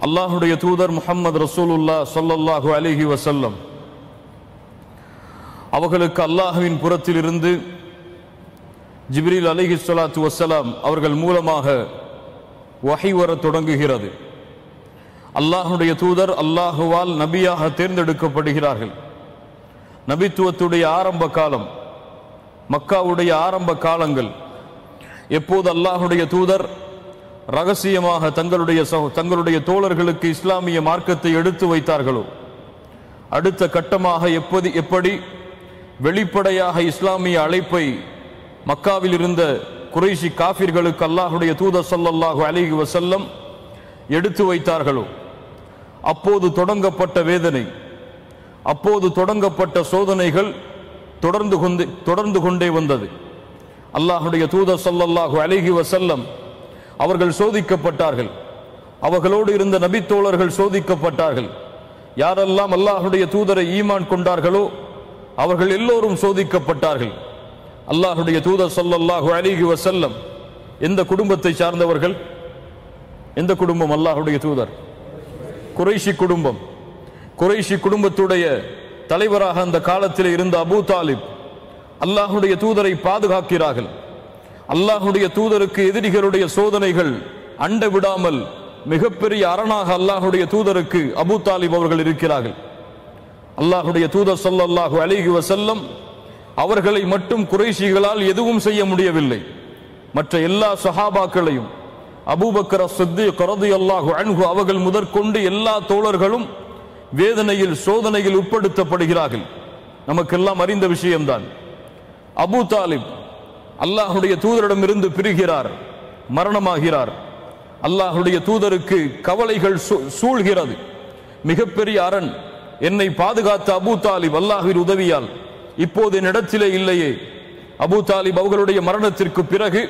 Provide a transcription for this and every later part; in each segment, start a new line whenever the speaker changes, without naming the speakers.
அல்லாஹுடைய தூதர் முஹம்மது ரசூலுல்லாஹ் ஸல்லல்லாஹு அலைஹி வஸல்லம் அவர்களுக்கு அல்லாஹ்வின் புறத்திலிருந்து ஜிப்ரீல் அலைஹிஸ்ஸலாத்து வஸ்ஸலாம் அவர்கள் மூலமாக வஹி வரத் தொடங்குகிறது. அல்லாஹுடைய தூதர் அல்லாஹுவால் நபியாக தேர்ந்தெடுக்கப்படுகிறார்கள். நபித்துவத்துடைய ஆரம்ப காலம், மக்காவுடைய ஆரம்ப காலங்கள், எப்போது அல்லாஹுடைய தூதர் ரகசியமாக தங்களுடைய தோழர்களுக்கு இஸ்லாமிய மார்க்கத்தை எடுத்து வைத்தார்களோ, அடுத்த கட்டமாக எப்படி வெளிப்படையாக இஸ்லாமிய அழைப்பை மக்காவில் இருந்த குறைஷி காஃபிர்களுக்கு அல்லாஹுடைய தூதர் ஸல்லல்லாஹு அலைஹி வஸல்லம் எடுத்து வைத்தார்களோ, அப்போது தொடங்கப்பட்ட வேதனை, அப்போது தொடங்கப்பட்ட சோதனைகள் தொடர்ந்து கொண்டே வந்தது. அல்லாஹுடைய தூதர் ஸல்லல்லாஹு அலைஹி வஸல்லம் அவர்கள் சோதிக்கப்பட்டார்கள். அவர்களோடு இருந்த நபி தோழர்கள் சோதிக்கப்பட்டார்கள். யாரெல்லாம் அல்லாஹுடைய தூதரை ஈமான் கொண்டார்களோ அவர்கள் எல்லோரும் சோதிக்கப்பட்டார்கள். அல்லாஹுடைய தூதர் ஸல்லல்லாஹு அலைஹி வஸல்லம் எந்த குடும்பத்தை சார்ந்தவர்கள்? எந்த குடும்பம்? அல்லாஹுடைய தூதர் குறைஷி குடும்பம். குறைஷி குடும்பத்துடைய தலைவராக அந்த காலத்தில் இருந்த அபூ தாலிப் அல்லாஹுடைய தூதரை பாதுகாக்கிறார்கள். அல்லாஹுடைய தூதருக்கு எதிரிகளுடைய சோதனைகள் அண்ட விடாமல் மிகப்பெரிய அரணாக அல்லாஹுடைய தூதருக்கு அபூ தாலிப் அவர்கள் இருக்கிறார்கள். அல்லாஹுடைய தூதர் ஸல்லல்லாஹு அலைஹி வஸல்லம் அவர்களை மட்டும் குறைஷிகளால் எதுவும் செய்ய முடியவில்லை. மற்ற எல்லா சஹாபாக்களையும், அபூபக்கர் அஸ்-சித்தீக் ரலியல்லாஹு அன்ஹு அவர்கள் முதற்கொண்டு எல்லா தோழர்களும் வேதனையில் சோதனையில் உட்படுத்தப்படுகிறார்கள். நமக்கெல்லாம் அறிந்த விஷயம்தான். அபூ தாலிப் அல்லாஹுடைய தூதரிடமிருந்து பிரிகிறார், மரணமாகிறார். அல்லாஹுடைய தூதருக்கு கவலைகள் சூழ்கிறது. மிகப்பெரிய அரண் என்னை பாதுகாத்த அபூ தாலிப் அல்லாஹ்வின் உதவியால் இப்போது என்னிடத்திலே இல்லையே. அபூ தாலிப் அவர்களுடைய மரணத்திற்கு பிறகு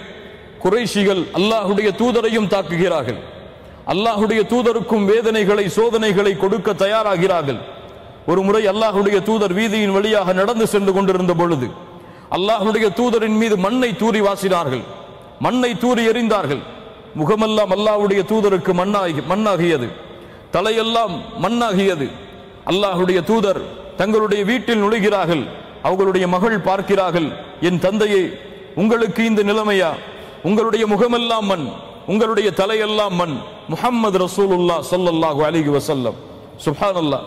குறைஷிகள் அல்லாஹுடைய தூதரையும் தாக்குகிறார்கள். அல்லாஹுடைய தூதருக்கும் வேதனைகளை சோதனைகளை கொடுக்க தயாராகிறார்கள். ஒரு முறை அல்லாஹுடைய தூதர் வீதியின் வழியாக நடந்து சென்று கொண்டிருந்த பொழுது அல்லாஹுடைய தூதரின் மீது மண்ணை தூறி வாசினார்கள், மண்ணை தூறி எறிந்தார்கள். முகமெல்லாம் அல்லாஹுடைய தூதருக்கு மண்ணாகியது, தலையெல்லாம் மண்ணாகியது. அல்லாஹுடைய தூதர் தங்களுடைய வீட்டில் நுழைகிறார்கள். அவர்களுடைய மகள் பார்க்கிறார்கள், என் தந்தையே, உங்களுக்கு இந்த நிலைமையா? உங்களுடைய முகமெல்லாம் மண், உங்களுடைய தலையெல்லாம் மண். முஹம்மது ரசூலுல்லாஹ் ஸல்லல்லாஹு அலைஹி வஸல்லம். சுப்ஹானல்லாஹ்.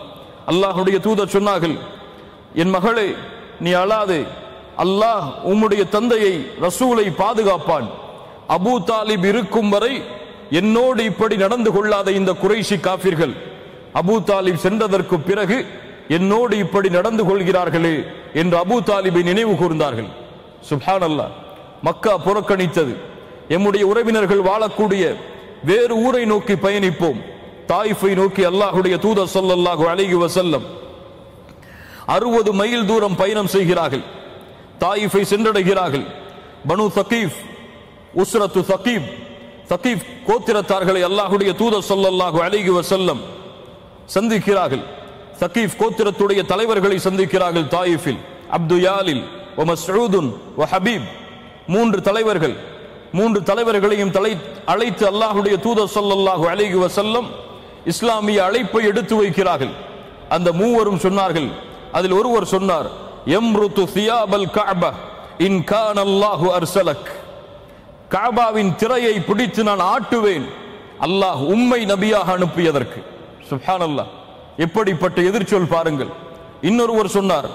அல்லாஹுடைய தூதர் சொன்னார்கள், என் மகளே, நீ அழாதே, அல்லாஹ் உம்முடைய தந்தையை ரசூலை பாதுகாப்பான். அபூ தாலிப் இருக்கும் வரை என்னோடு இப்படி நடந்து கொள்ளாத இந்த குறைஷி காஃபிர்கள் அபூ தாலிப் சென்றதற்கு பிறகு என்னோடு இப்படி நடந்து கொள்கிறார்களே என்று அபூ தாலிபை நினைவு கூர்ந்தார்கள். சுப்ஹானல்லாஹ். மக்கா புறக்கணித்தது. எம்முடைய உறவினர்கள் வாழக்கூடிய வேறு ஊரை நோக்கி பயணிப்போம். தாயிஃபை நோக்கி அல்லாஹுடைய தூதர் ஸல்லல்லாஹு அலைஹி வஸல்லம் 60 மைல் தூரம் பயணம் செய்கிறார்கள். தாயிஃபை சென்றடைகிறார்கள். பனு தகீஃப், உஸ்ரத்து தகீஃப் கோத்திரத்தார்களை அல்லாஹுடைய தூதர் ஸல்லல்லாஹு அலைஹி வஸல்லம் சந்திக்கிறார்கள். தகீஃப் கோத்திரத்துடைய தலைவர்களை சந்திக்கிறார்கள். தாயிஃபில் அப்து யாலில் வ மஸ்ஊதுன் வ ஹபீப், 3 தலைவர்கள். 3 தலைவர்களையும் அழைத்து அல்லாஹுடைய தூதர் ஸல்லல்லாஹு அலைஹி வஸல்லம் இஸ்லாமிய அழைப்பை எடுத்து வைக்கிறார்கள். அந்த மூவரும் சொன்னார்கள். அதில் ஒருவர் சொன்னார், யம்ருது சியாபல் கஅபா இன் கான அல்லாஹு அர்ஸலக். கஅபாவின் திரையை பிடித்து நான் ஆட்டுவேன், அல்லாஹ் உம்மை நபியாக அனுப்பியதற்கு. சுப்ஹானல்லாஹ். எப்படிப்பட்ட எதிர்ச்சொல் பாருங்கள். இன்னொருவர் சொன்னார்,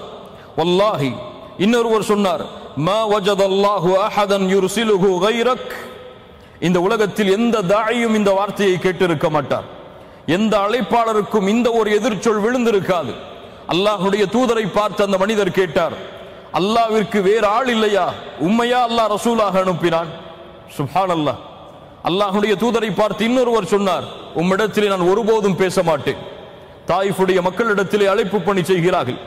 வல்லாஹி, இன்னொருவர் சொன்னார், மா வஜதல்லாஹு அஹதன் யுர்சிலுஹு கைரக். இந்த உலகத்தில் எந்த தாயியும் இந்த வார்த்தையை கேட்டிருக்க மாட்டார். எந்த அழைப்பாளருக்கும் இந்த ஒரு எதிர்ச்சொல் விழுந்திருக்காது. அல்லாஹுடைய தூதரை பார்த்து அந்த மனிதர் கேட்டார், அல்லாஹ்விற்கு வேறு ஆள் இல்லையா? உம்மையா அல்லாஹ் ரசூலாக அனுப்பினான்? சுப்ஹானல்லாஹ். அல்லாஹுடைய தூதரை பார்த்து இன்னொருவர் சொன்னார், உம்மிடத்திலே நான் ஒருபோதும் பேச மாட்டேன். தாயிஃபுடைய மக்களிடத்திலே அழைப்பு பணி செய்கிறார்கள்.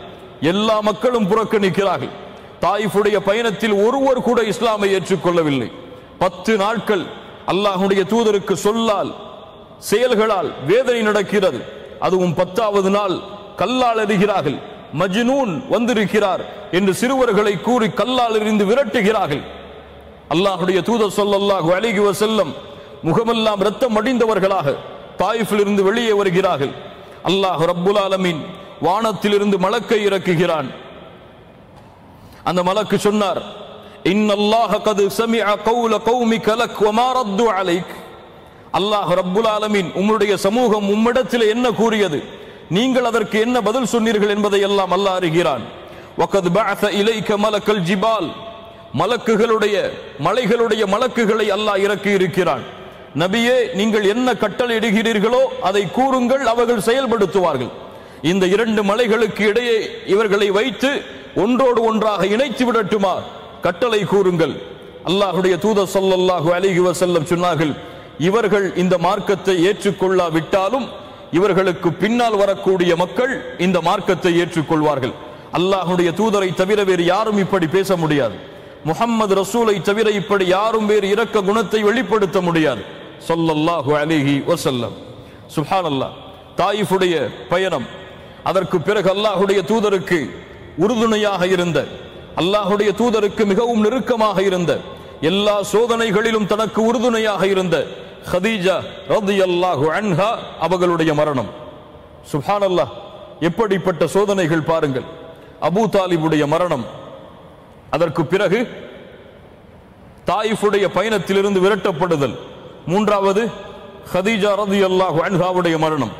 எல்லா மக்களும் புறக்கணிக்கிறார்கள். தாயிஃபுடைய பயணத்தில் ஒருவர் கூட இஸ்லாமை ஏற்றுக்கொள்ளவில்லை. 10 நாட்கள் அல்லாஹுடைய தூதருக்கு சொல்லால் செயல்களால் வேதனை நடக்கிறது. அதுவும் 10வது நாள் கல்லால் எறிகிறார்கள். மஜ்னூன் வந்திருக்கிறார் என்று சிறுவர்களை கூறி கல்லால் எறிந்து விரட்டுகிறார்கள். அல்லாஹுடைய தூதர் ஸல்லல்லாஹு அலைஹி வஸல்லம் முகமெல்லாம் இரத்தம் அடிந்தவர்களாக தாயிஃபிலிருந்து வெளியே வருகிறார்கள். அல்லாஹ் ரப்புல் ஆலமீன் வானத்திலிருந்து மலக்கை இறக்குகிறான். அந்த மலக்கு சொன்னார், இன்னல்லாஹ கத் சமிஅ கௌல கௌமிக லக் வமா ரத்து அலைக். அல்லாஹ் ரப்புல் ஆலமீன் உம்முடைய சமூகம் உம்மிடத்தில் என்ன கூறியது, நீங்கள் அதற்கு என்ன பதில் சொன்னீர்கள் என்பதை எல்லாம் அல்லாஹ் அறிகிறான். வகத் பஅஸ இலைக மலக்கல் ஜிபால், மலக்குகளுடைய மலைகளுடைய மலக்குகளை அல்லாஹ் இறக்கி இருக்கிறான். நபியே, நீங்கள் என்ன கட்டளையிடுகிறீர்களோ அதை கூறுங்கள், அவர்கள் செயல்படுத்துவார்கள். இந்த இரண்டு மலைகளுக்கு இடையே இவர்களை வைத்து ஒன்றோடு ஒன்றாக இணைத்து விடட்டுமா, கட்டளை கூறுங்கள். அல்லாஹ்வுடைய தூதர் ஸல்லல்லாஹு அலைஹி வஸல்லம் சொன்னார்கள், இவர்கள் இந்த மார்க்கத்தை ஏற்றுக்கொள்ளாவிட்டாலும் இவர்களுக்கு பின்னால் வரக்கூடிய மக்கள் இந்த மார்க்கத்தை ஏற்றுக்கொள்வார்கள். அல்லாஹ்வுடைய தூதரை தவிர வேறு யாரும் இப்படி பேச முடியாது. முஹம்மது ரசூலை தவிர இப்படி யாரும் வேறு இரக்க குணத்தை வெளிப்படுத்த முடியாது. ஸல்லல்லாஹு அலைஹி வஸல்லம். சுப்ஹானல்லாஹ். தாயிஃபுடைய பயணம், அதற்கு பிறகு அல்லாஹ்வுடைய தூதருக்கு உறுதுணையாக இருந்த, அல்லாஹ்வுடைய தூதருக்கு மிகவும் நெருக்கமாக இருந்த, எல்லா சோதனைகளிலும் தனக்கு உறுதுணையாக இருந்த ஹதீஜா ரலியல்லாஹு அன்ஹா அவர்களுடைய மரணம். சுப்ஹானல்லாஹ். எப்படிப்பட்ட சோதனைகள் பாருங்கள். அபூ தாலிபுடைய மரணம், அதற்கு பிறகு தாயிஃபுடைய பயணத்திலிருந்து விரட்டப்படுதல், மூன்றாவது ஹதீஜா ரலியல்லாஹு அன்ஹாவுடைய மரணம்.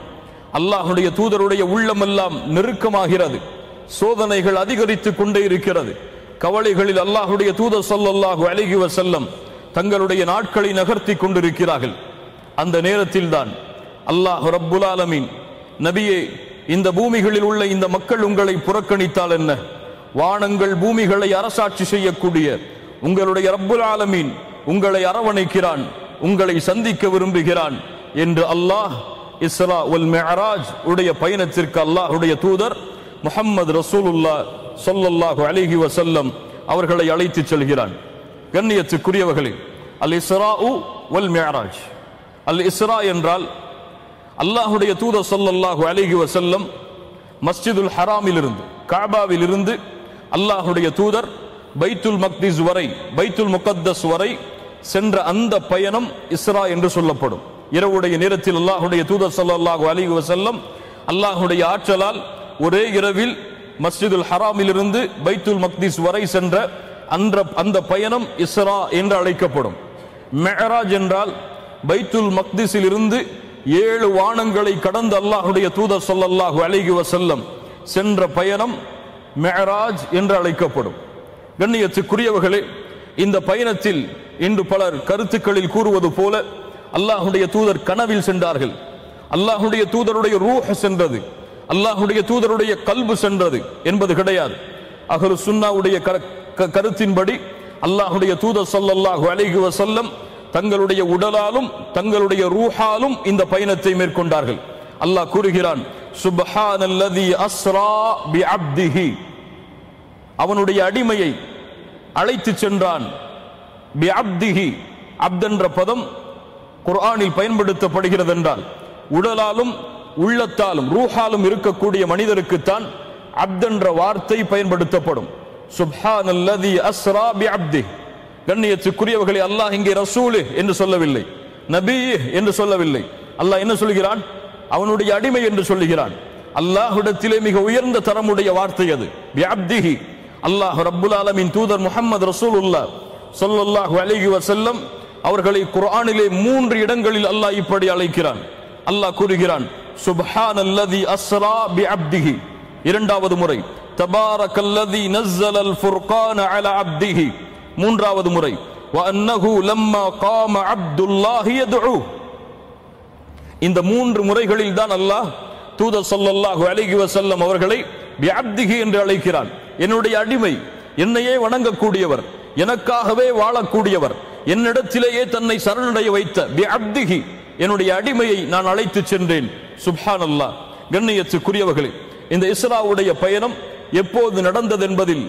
அல்லாஹ்வுடைய தூதருடைய உள்ளமெல்லாம் நெருக்கமாகிறது. சோதனைகள் அதிகரித்துக் கொண்டே இருக்கிறது. கவலைகளில் அல்லாஹ்வுடைய தூதர் ஸல்லல்லாஹு அலைஹி வஸல்லம் தங்களுடைய நாட்களை நகர்த்தி கொண்டிருக்கிறார்கள். அந்த நேரத்தில் தான் அல்லாஹ் ரப்புல் ஆலமீன், நபியே, இந்த பூமிகளில் உள்ள இந்த மக்கள் உங்களை புறக்கணித்தால் என்ன, வானங்கள் பூமிகளை அரசாட்சி செய்யக்கூடிய உங்களுடைய ரப்புல் ஆலமீன் உங்களை அரவணைக்கிறான், உங்களை சந்திக்க விரும்புகிறான் என்று அல்லாஹ் இஸ்ரா வல் மிஅராஜ் உடைய பயணத்திற்கு அல்லாஹ்வுடைய தூதர் முஹம்மது ரசூலுல்லாஹ் ஸல்லல்லாஹு அலைஹி வஸல்லம் அவர்களை அழைத்து செல்கிறான். கண்ணியத்துக்குரியவர்களே, அல் இஸ்ராஉ வல் மிஅராஜ். அல் இஸ்ரா என்றால் அல்லாஹ்வுடைய தூதர் ஸல்லல்லாஹு அலைஹி வஸல்லம் மஸ்ஜிதுல் ஹராமில் இருந்து, கஅபாவில் இருந்து அல்லாஹ்வுடைய தூதர் பைத்துல் மக்திஸ் வரை, பைத்துல் முகத்தஸ் வரை சென்ற அந்த பயணம் இஸ்ரா என்று சொல்லப்படும். இரவுடைய நேரத்தில் அல்லாஹ்வுடைய தூதர் ஸல்லல்லாஹு அலைஹி வஸல்லம் அல்லாஹ்வுடைய ஆற்றலால் ஒரே இரவில் மஸ்ஜிதுல் ஹராமில் இருந்து பைத்துல் மக்திஸ் வரை சென்ற அந்த பயணம் இஸ்ரா என்று அழைக்கப்படும். மிஅராஜ் என்றால் பைத்துல் மக்திஸில் இருந்து 7 வானங்களை கடந்து அல்லாஹ்வுடைய தூதர் ஸல்லல்லாஹு அலைஹி வஸல்லம் சென்ற பயணம் மிஅராஜ் என்று அழைக்கப்படும். கண்ணியத்துக்குரியவர்களே, இந்த பயணத்தில் இன்று பலர் கருத்துக்களில் கூறுவது போல அல்லாஹ்வுடைய தூதர் கனவில் சென்றார்கள், அல்லாஹ்வுடைய தூதருடைய ரூஹ் சென்றது, அல்லாஹ்வுடைய தூதருடைய கல்பு சென்றது என்பது கிடையாது. அஹ்லு சுன்னாவுடைய கருத்தின்படி அல்லாஹ்வுடைய தூதர் ஸல்லல்லாஹு அலைஹி வஸல்லம் தங்களுடைய உடலாலும் தங்களுடைய ரூஹாலும் இந்த பயணத்தை மேற்கொண்டார்கள். அல்லாஹ் கூறுகிறான், சுப்ஹானல்லதி அஸ்ரா பிஅப்திஹி, அவனுடைய அடிமையை அழைத்து சென்றான். பிஅப்திஹி, அப்த் என்ற பதம் குர்ஆனில் பயன்படுத்தப்படுகிறது என்றால் உடலாலும் உள்ளத்தாலும் ரூஹாலும் இருக்கக்கூடிய மனிதருக்குத்தான் அப்த் என்ற வார்த்தை பயன்படுத்தப்படும். சுப்ஹானல்லதி அஸ்ரா பிஅப்திஹி. கண்ணியத்துக்குரியவர்களே, அல்லாஹ் இங்கே ரசூல் என்று சொல்லவில்லை, நபி என்று சொல்லவில்லை. அல்லாஹ் என்ன சொல்கிறான்? அவனுடைய அடிமை என்று சொல்லுகிறான். அல்லாஹ்விடத்திலே மிக உயர்ந்த தரமுடைய வார்த்தை அது, பிஅப்திஹி. அல்லாஹ் ரப்புல் ஆலமீன் தூதர் முஹம்மது ரசூலுல்லாஹ் ஸல்லல்லாஹு அலைஹி வஸல்லம் அவர்களை குர்ஆனிலே 3 இடங்களில் அல்லாஹ் இப்படி அழைக்கிறான். அல்லாஹ் கூறுகிறான், சுப்ஹானல்லதி அஸ்ரா பிஅப்திஹி. இரண்டாவது முறை தபாரக்கல்லதி நஸ்ஸலல் ஃபுர்கான அலா அப்திஹி. மூன்றாவது முறை வ அன்னஹு லம்மா காம அப்துல்லாஹி யதுஉ. இந்த 3 முறைகளில் தான் அல்லாஹ் தூதர் ஸல்லல்லாஹு அலைஹி வஸல்லம் அவர்களை பிஅப்திஹி என்று அழைக்கிறான். என்னுடைய அடிமை, என்னையே வணங்கக்கூடியவர், எனக்காகவே வாழக்கூடியவர், என்னிடத்திலேயே தன்னை சரணடைய வைத்த பிஅப்திஹி, என்னுடைய அடிமையை நான் அழைத்து சென்றேன். சுப்ஹானல்லாஹ். கண்ணியத்துக்குரியவர்களே, இந்த இஸ்ராவுடைய பயணம் எப்போது நடந்தது என்பதில்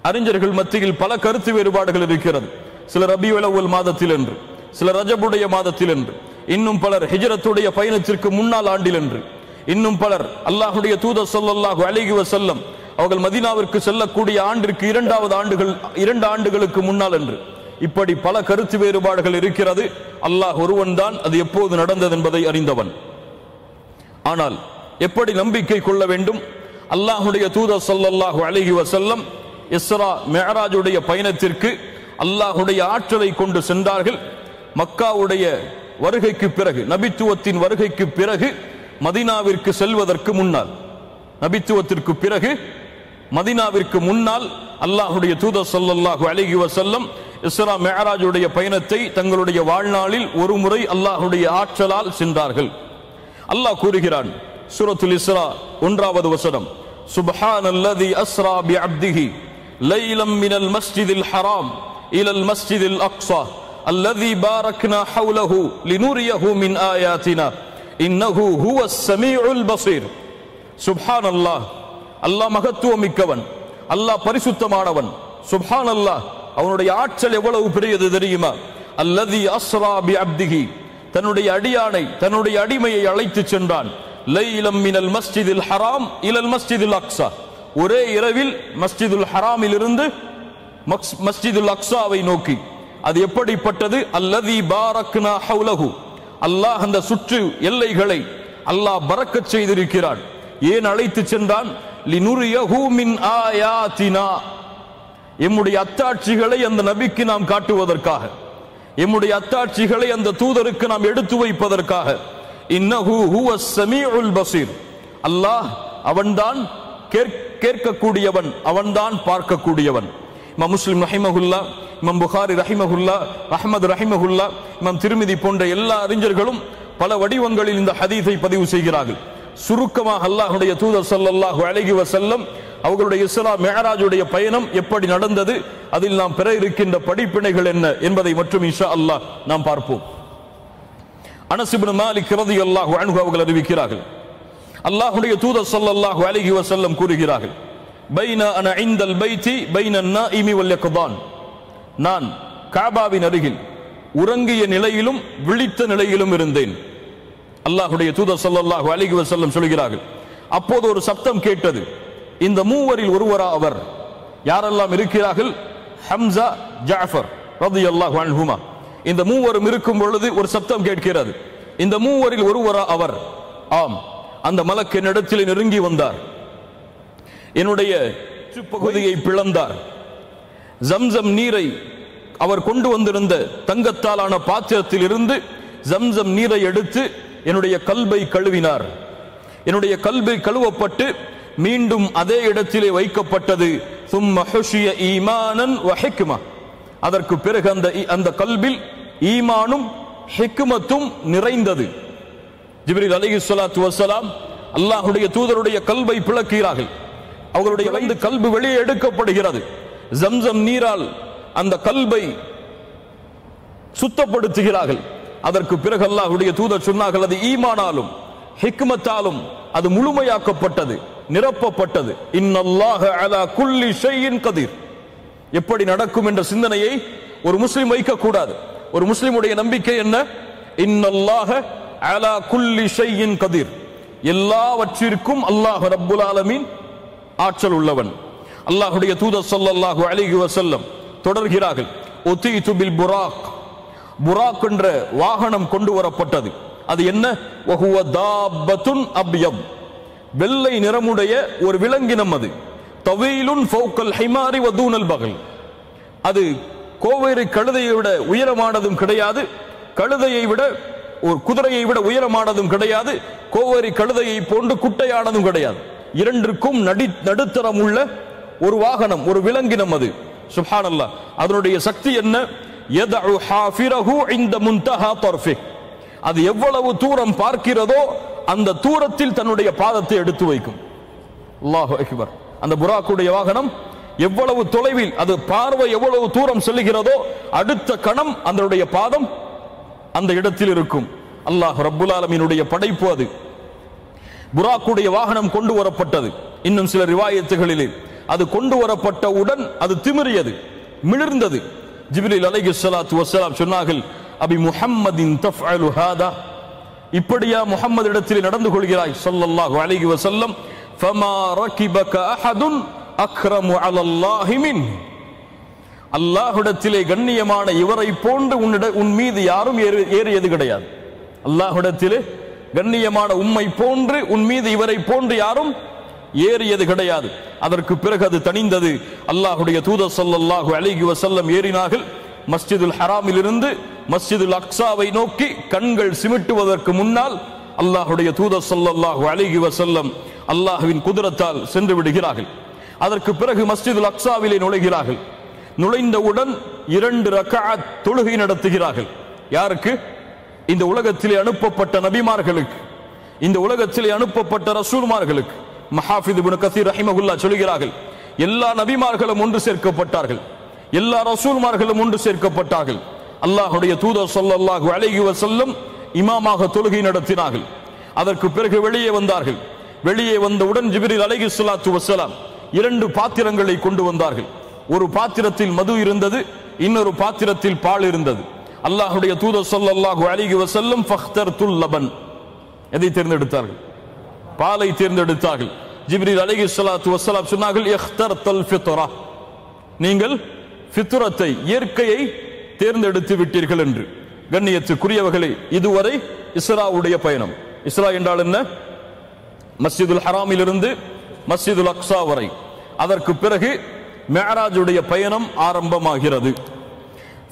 அறிஞர்கள் மத்தியில் பல கருத்து வேறுபாடுகள் இருக்கிறது. சிலர் ரபியுல் அவ்வல் மாதத்தில் என்று, சிலர் ரஜபுடைய மாதத்தில் என்று, இன்னும் பலர் ஹிஜ்ரத்துடைய பயணத்திற்கு முன்னால் ஆண்டில் என்று, இன்னும் பலர் அல்லாஹ்வுடைய தூதர் ஸல்லல்லாஹு அலைஹி வஸல்லம் அவர்கள் மதீனாவிற்கு செல்லக்கூடிய ஆண்டிற்கு 2 ஆண்டுகளுக்கு முன்னால் என்று, இப்படி பல கருத்து வேறுபாடுகள் இருக்கிறது. அல்லாஹ் ஒருவன் தான் அது எப்போது நடந்தது என்பதை அறிந்தவன். ஆனால் எப்படி நம்பிக்கை கொள்ள வேண்டும்? அல்லாஹ்வுடைய தூதர் ஸல்லல்லாஹு அலைஹி வஸல்லம் இஸ்ரா மிஅராஜுடைய பயணத்திற்கு அல்லாஹ்வுடைய ஆற்றலை கொண்டு சென்றார்கள். மக்காவுடைய வருகைக்கு பிறகு, நபித்துவத்தின் வருகைக்கு பிறகு, மதீனாவிற்கு செல்வதற்கு முன்னால், நபித்துவத்திற்கு பிறகு மதீனாவிற்கு முன்னால் அல்லாஹ்வுடைய தூதர் ஸல்லல்லாஹு அலைஹி வஸல்லம் இஸ்ரா மிஅராஜுடைய பயணத்தை தங்களுடைய வாழ்நாளில் ஒரு முறை அல்லாஹ்வுடைய ஆற்றலால் சென்றார்கள். அல்லாஹ் கூறுகிறான் சூரத்துல் இஸ்ரா 1வது வசனம், சுப்ஹானல்லதி அஸ்ரா பிஅப்திஹி லைலம் மினல் மஸ்ஜிதில் ஹராம் இலல் மஸ்ஜிதில் அக்ஸா அல்லதி பாரக்னா ஹவ்லஹு லினுரியஹு மின் ஆயாத்தினா இன்னஹு ஹுவஸ் ஸமீஉல் பஸீர். சுப்ஹானல்லாஹ், அல்லாஹ் மகத்துவமிக்கவன், அல்லாஹ் பரிசுத்தமானவன். சுப்ஹானல்லாஹ், அவனுடைய ஆற்றல் எவ்வளவு பெரியது தெரியுமா? அல்லதி அஸ்ரா பிஅப்திஹி, தன்னுடைய அடியானை, தன்னுடைய அடிமையை அழைத்து சென்றான். லைலம் மினல் மஸ்ஜிதில் ஹராம் இலல் மஸ்ஜிதில் அக்ஸா, ஒரே இரவில் மஸ்ஜிதுல் ஹராமில் இருந்து மஸ்ஜிதுல் அக்ஸாவை நோக்கி. அது எப்படிப்பட்டது? அல்லதி பாரக்னா ஹவ்லஹு, அல்லாஹ் அந்த சுற்று எல்லைகளை அல்லாஹ் பரக்கத் செய்திருக்கிறான். ஏன் அழைத்து சென்றான்? லினுரியஹு மின் ஆயாத்தினா, எம்முடைய அத்தாட்சிகளை அந்த நபிக்கு நாம் காட்டுவதற்காக, எம்முடைய அத்தாட்சிகளை அந்த தூதருக்கு நாம் எடுத்து வைப்பதற்காக. இன்னஹு ஹுவஸ் ஸமீஉல் பஸீர், அல்லாஹ் அவன்தான் கேட்கக்கூடியவன், அவன்தான் பார்க்கக்கூடியவன். இமாம் முஸ்லிம் ரஹிமஹுல்லா, இமாம் புகாரி ரஹிமஹுல்லா, அஹ்மத் ரஹிமஹுல்லா, இமாம் திர்மிதி போன்ற எல்லா அறிஞர்களும் பல வடிவங்களில் இந்த ஹதீஸை பதிவு செய்கிறார்கள். சுருக்கமாக அல்லாஹ்வுடைய தூதர் ஸல்லல்லாஹு அலைஹி வஸல்லம் அவர்களுடைய இஸ்ரா மிஅராஜுடைய பயணம் எப்படி நடந்தது, அதில் நாம் பெற இருக்கின்ற படிப்பினைகள் என்ன என்பதை மற்றும் இன்ஷா அல்லாஹ் நாம் பார்ப்போம். அனஸ் இப்னு மாலிக் ரலியல்லாஹு அன்ஹு அவர்கள் அறிவிக்கிறார்கள், அல்லாஹ்வுடைய தூதர் ஸல்லல்லாஹு அலைஹி வஸல்லம் கூறுகிறார்கள், பைன அன இன்தல் பைத்தி பைன நாஇமி வல் யக்தான், நான் காபாவின் அருகில் உறங்கிய நிலையிலும் விழித்த நிலையிலும் இருந்தேன். அல்லாஹ்வுடைய தூதர் ஸல்லல்லாஹு அலைஹி வஸல்லம் சொல்கிறார்கள், அப்போது ஒரு சப்தம் கேட்டது. இந்த மூவரில் ஒருவரா அவர்? யாரெல்லாம் இருக்கிறார்கள்? ஹம்ஸா, ஜஅஃபர் ரலியல்லாஹு அன்ஹுமா. இந்த மூவரும் இருக்கும் பொழுது ஒரு சப்தம் கேட்கிறது. இந்த மூவரில் ஒருவரா அவர்? ஆம். அந்த மலக்கு என்னிடத்தில் நெருங்கி வந்தார், என்னுடைய பகுதியை பிளந்தார். ஜம்சம் நீரை அவர் கொண்டு வந்திருந்த தங்கத்தாலான பாத்திரத்தில் இருந்து ஜம்சம் நீரை எடுத்து என்னுடைய கல்பை கழுவினார். என்னுடைய கல்பை கழுவப்பட்டு மீண்டும் அதே இடத்திலே வைக்கப்பட்டது. சும்ம ஹுஷிய ஈமானன் வ ஹிக்மா, அதற்கு பிறகு அந்த கல்பில் ஈமானும் ஹிக்மத்தும் நிறைந்தது. ஜிப்ரீல் அலைஹிஸ்ஸலாத்து வஸ்ஸலாம் அல்லாஹ்வுடைய தூதருடைய கல்பை பிளக்கிறார்கள். அவர்களுடைய வந்து கல்பு வெளியே எடுக்கப்படுகிறது. ஜம்சம் நீரால் அந்த கல்பை சுத்தப்படுத்துகிறார்கள். அதற்கு பிறகு அல்லாஹ்வுடைய தூதர் சொன்னார்கள், அது ஈமானாலும் ஹிக்மத்தாலும் அது முழுமையாக்கப்பட்டது, நிரப்பப்பட்டது. இன்னல்லாஹ அலா குல்லி ஷைஇன் கதீர். எப்படி நடக்கும் என்ற சிந்தனையை ஒரு முஸ்லிம் வைக்கக்கூடாது. ஒரு முஸ்லிமுடைய நம்பிக்கை என்ன? இன்னல்லாஹ அலா குல்லி ஷைஇன் கதீர், எல்லாவற்றிற்கும் அல்லாஹ் ரப்புல் ஆலமீன் ஆற்றல் உள்ளவன். அல்லாஹ்வுடைய தூதர் ஸல்லல்லாஹு அலைஹி வஸல்லம் தொடர்கிறார்கள், உதீது பில் புராக், புராக் என்ற வாகனம் கொண்டு வரப்பட்டது. அது என்ன? வஹுவ தாபத்துன் அப்யத், வெள்ளை நிறமுடைய ஒரு விலங்கினம். அது தவீலுன் ஃபௌகல் ஹிமாரி வ தூனல் பகல், அது கோவேறு கழுதையை விட உயரமானதும் கிடையாது, கழுதையை விட ஒரு குதிரையை விட உயரமானதும் கிடையாது, கோவேறு கழுதையை போன்று குட்டையானதும் கிடையாது. இரண்டிற்கும் நடுத்தரம் உள்ள ஒரு வாகனம், ஒரு விலங்கினம் அது. சுப்ஹானல்லாஹ், அதனுடைய சக்தி என்ன? யதஉ ஹாஃபிரஹு இன்த முன்தஹா தர்ஃபி, அது எவ்வளவு தூரம் பார்க்கிறதோ அந்த தூரத்தில் தன்னுடைய பாதத்தை எடுத்து வைக்கும். அல்லாஹு அக்பர். அந்த புராக்குடைய வாகனம் எவ்வளவு தொலைவில், அது பார்வை எவ்வளவு தூரம் செல்லுகிறதோ அடுத்த கணம் அதனுடைய பாதம் அந்த இடத்தில் இருக்கும். அல்லாஹ் ரப்புல் ஆலமீனுடைய படைப்பு அது. புராக்குடைய வாகனம் கொண்டு வரப்பட்டது. இன்னும் சில ரிவாயத்துகளிலே அது கொண்டு வரப்பட்டவுடன் அது திமிரியது, மிளிர்ந்தது. ஜிப்ரீல் அலைஹிஸ்ஸலாத்து வஸ்ஸலாம் சொன்னார்கள், அபி முஹம்மதின் தஃஅலு ஹாதா, இப்படியா முஹம்மது இடத்தில் நடந்து கொள்கிறாய் ஸல்லல்லாஹு அலைஹி வஸல்லம்? ஃபமா ரகிபக அஹதுன் அக்ரமு அலல்லாஹி மின், அல்லாஹ்விடத்திலே கண்ணியமான இவரை போன்று உன் மீது யாரும் ஏறியது கிடையாது. அல்லாஹ்விடத்திலே கண்ணியமான உம்மை போன்று உன் மீது இவரை போன்று யாரும் ஏறியது கிடையாது. அதற்கு பிறகு அது தணிந்தது. அல்லாஹ்வுடைய தூதர் ஸல்லல்லாஹு அலைஹி வஸல்லம் ஏறினார்கள். மஸ்ஜிதுல் ஹராமில் இருந்து மஸ்ஜிதுல் அக்ஸாவை நோக்கி கண்கள் சிமிட்டுவதற்கு முன்னால் அல்லாஹ்வுடைய தூதர் ஸல்லல்லாஹு அலைஹி வஸல்லம் அல்லாஹ்வின் குதிரத்தால் சென்று விடுகிறார்கள். அதற்கு பிறகு மஸ்ஜிதுல் அக்ஸாவிலே நுழைகிறார்கள். நுழைந்தவுடன் 2 ரக்அத் தொழுகை நடத்துகிறார்கள். யாருக்கு? இந்த உலகத்திலே அனுப்பப்பட்ட நபிமார்களுக்கு, இந்த உலகத்திலே அனுப்பப்பட்ட ரசூல்மார்களுக்கு. மஹாஃபித் இப்னு கஸீர் ரஹிமஹுல்லாஹ் சொல்கிறார்கள், எல்லா நபிமார்களும் ஒன்று சேர்க்கப்பட்டார்கள், எல்லா ரசூல்மார்களும் ஒன்று சேர்க்கப்பட்டார்கள். அல்லாஹ்வுடைய தூதர் ஸல்லல்லாஹு அலைஹி வஸல்லம் இமாமாக தொழுகை நடத்தினார்கள். அதற்கு பிறகு வெளியே வந்தார்கள். வெளியே வந்தவுடன் ஜிப்ரீல் அலைஹிஸ்ஸலாத்து வஸ்ஸலாம் 2 பாத்திரங்களை கொண்டு வந்தார்கள். ஒரு பாத்திரத்தில் மது இருந்தது, இன்னொரு பாத்திரத்தில் பால் இருந்தது. அல்லாஹ்வுடைய தூதர் ஸல்லல்லாஹு அலைஹி வஸல்லம் ஃபக்தர்துல் லபன், எதை தேர்ந்தெடுத்தார்கள்? பாலை தேர்ந்தெடுத்தார்கள். ஜிப்ரீல் அலைஹிஸ்ஸலாத்து வஸ்ஸலாம் சொன்னார்கள், இக்தர்தல் ஃபித்ரா, நீங்கள் ஃபித்ரத்தை, இயற்கையை தேர்ந்தெடுத்து விட்டீர்கள் என்று. கண்ணியத்துக்குரியவர்களே, இதுவரை இஸ்ராவுடைய பயணம். இஸ்ரா என்றால் என்ன? மஸ்ஜிதுல் ஹராமில் இருந்து மஸ்ஜிதுல் அக்ஸா வரை. அதற்கு பிறகு மிஅராஜுடைய பயணம் ஆரம்பமாகிறது.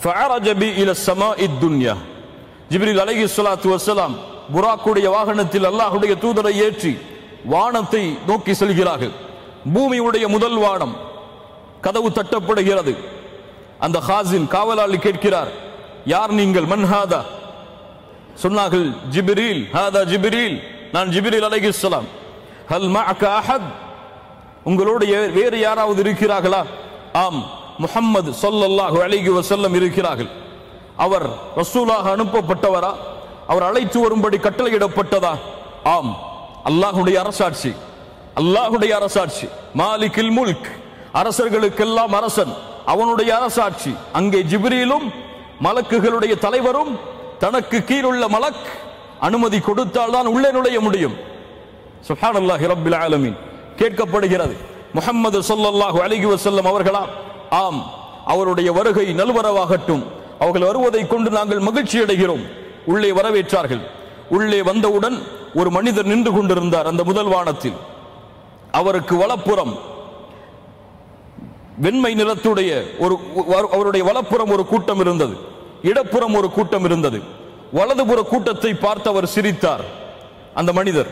ஃபஅரஜ பி இல ஸமாஇத் துன்யா, ஜிப்ரீல் அலைஹிஸ்ஸலாத்து வஸ்ஸலாம் புராக்குடைய வாகனத்தில் அல்லாஹ்வுடைய தூதரை ஏற்றி வானத்தை நோக்கி செல்கிறார்கள். பூமியுடைய முதல் வானம். கதவு தட்டப்படுகிறது. அந்த ஹாசின், காவலாளி கேட்கிறார், யார் நீங்கள்? மன் ஹாதா? சொன்னார்கள், ஜிப்ரீல். ஹாதா ஜிப்ரீல், நான் ஜிப்ரீல் அலைஹிஸ்ஸலாம். ஹல் மஅக அஹத், உங்களோடு வேறு யாராவது இருக்கிறார்களா? ஆம், முஹம்மது ஸல்லல்லாஹு அலைஹி வஸல்லம் இருக்கிறார்கள். அவர் ரசூலாக அனுப்பப்பட்டவரா? அவர் அழைத்து வரும்படி கட்டளையிடப்பட்டதா? ஆம். அல்லாஹ்வுடைய அரசாட்சி, அல்லாஹ்வுடைய அரசாட்சி. மாலிகில் முல்க், அரசர்களுக்கெல்லாம் அரசன், அவனுடைய அரசாட்சி. அங்கே ஜிப்ரீலும் மலக்குகளுடைய தலைவரும், தனக்கு கீழுள்ள மலக் அனுமதி கொடுத்தால் தான் உள்ளே நுழைய முடியும். சுப்ஹானல்லாஹி ரப்பில் ஆலமீன். கேட்கப்படுகிறது, முஹம்மது ஸல்லல்லாஹு அலைஹி வஸல்லம் அவர்களா? ஆம், அவருடைய வருகை நல்வரவாகட்டும், அவர்கள் வருவதை கொண்டு நாங்கள் மகிழ்ச்சி அடைகிறோம். உள்ளே வரவேற்றார்கள். உள்ளே வந்தவுடன் ஒரு மனிதர் நின்று கொண்டிருந்தார் அந்த முதல் வானத்தில். அவருக்கு வலப்புறம் வெண்மை நிறத்துடைய அவருடைய வலப்புறம் ஒரு கூட்டம் இருந்தது, இடப்புறம் ஒரு கூட்டம் இருந்தது. வலதுபுற கூட்டத்தை பார்த்து அவர் சிரித்தார் அந்த மனிதர்.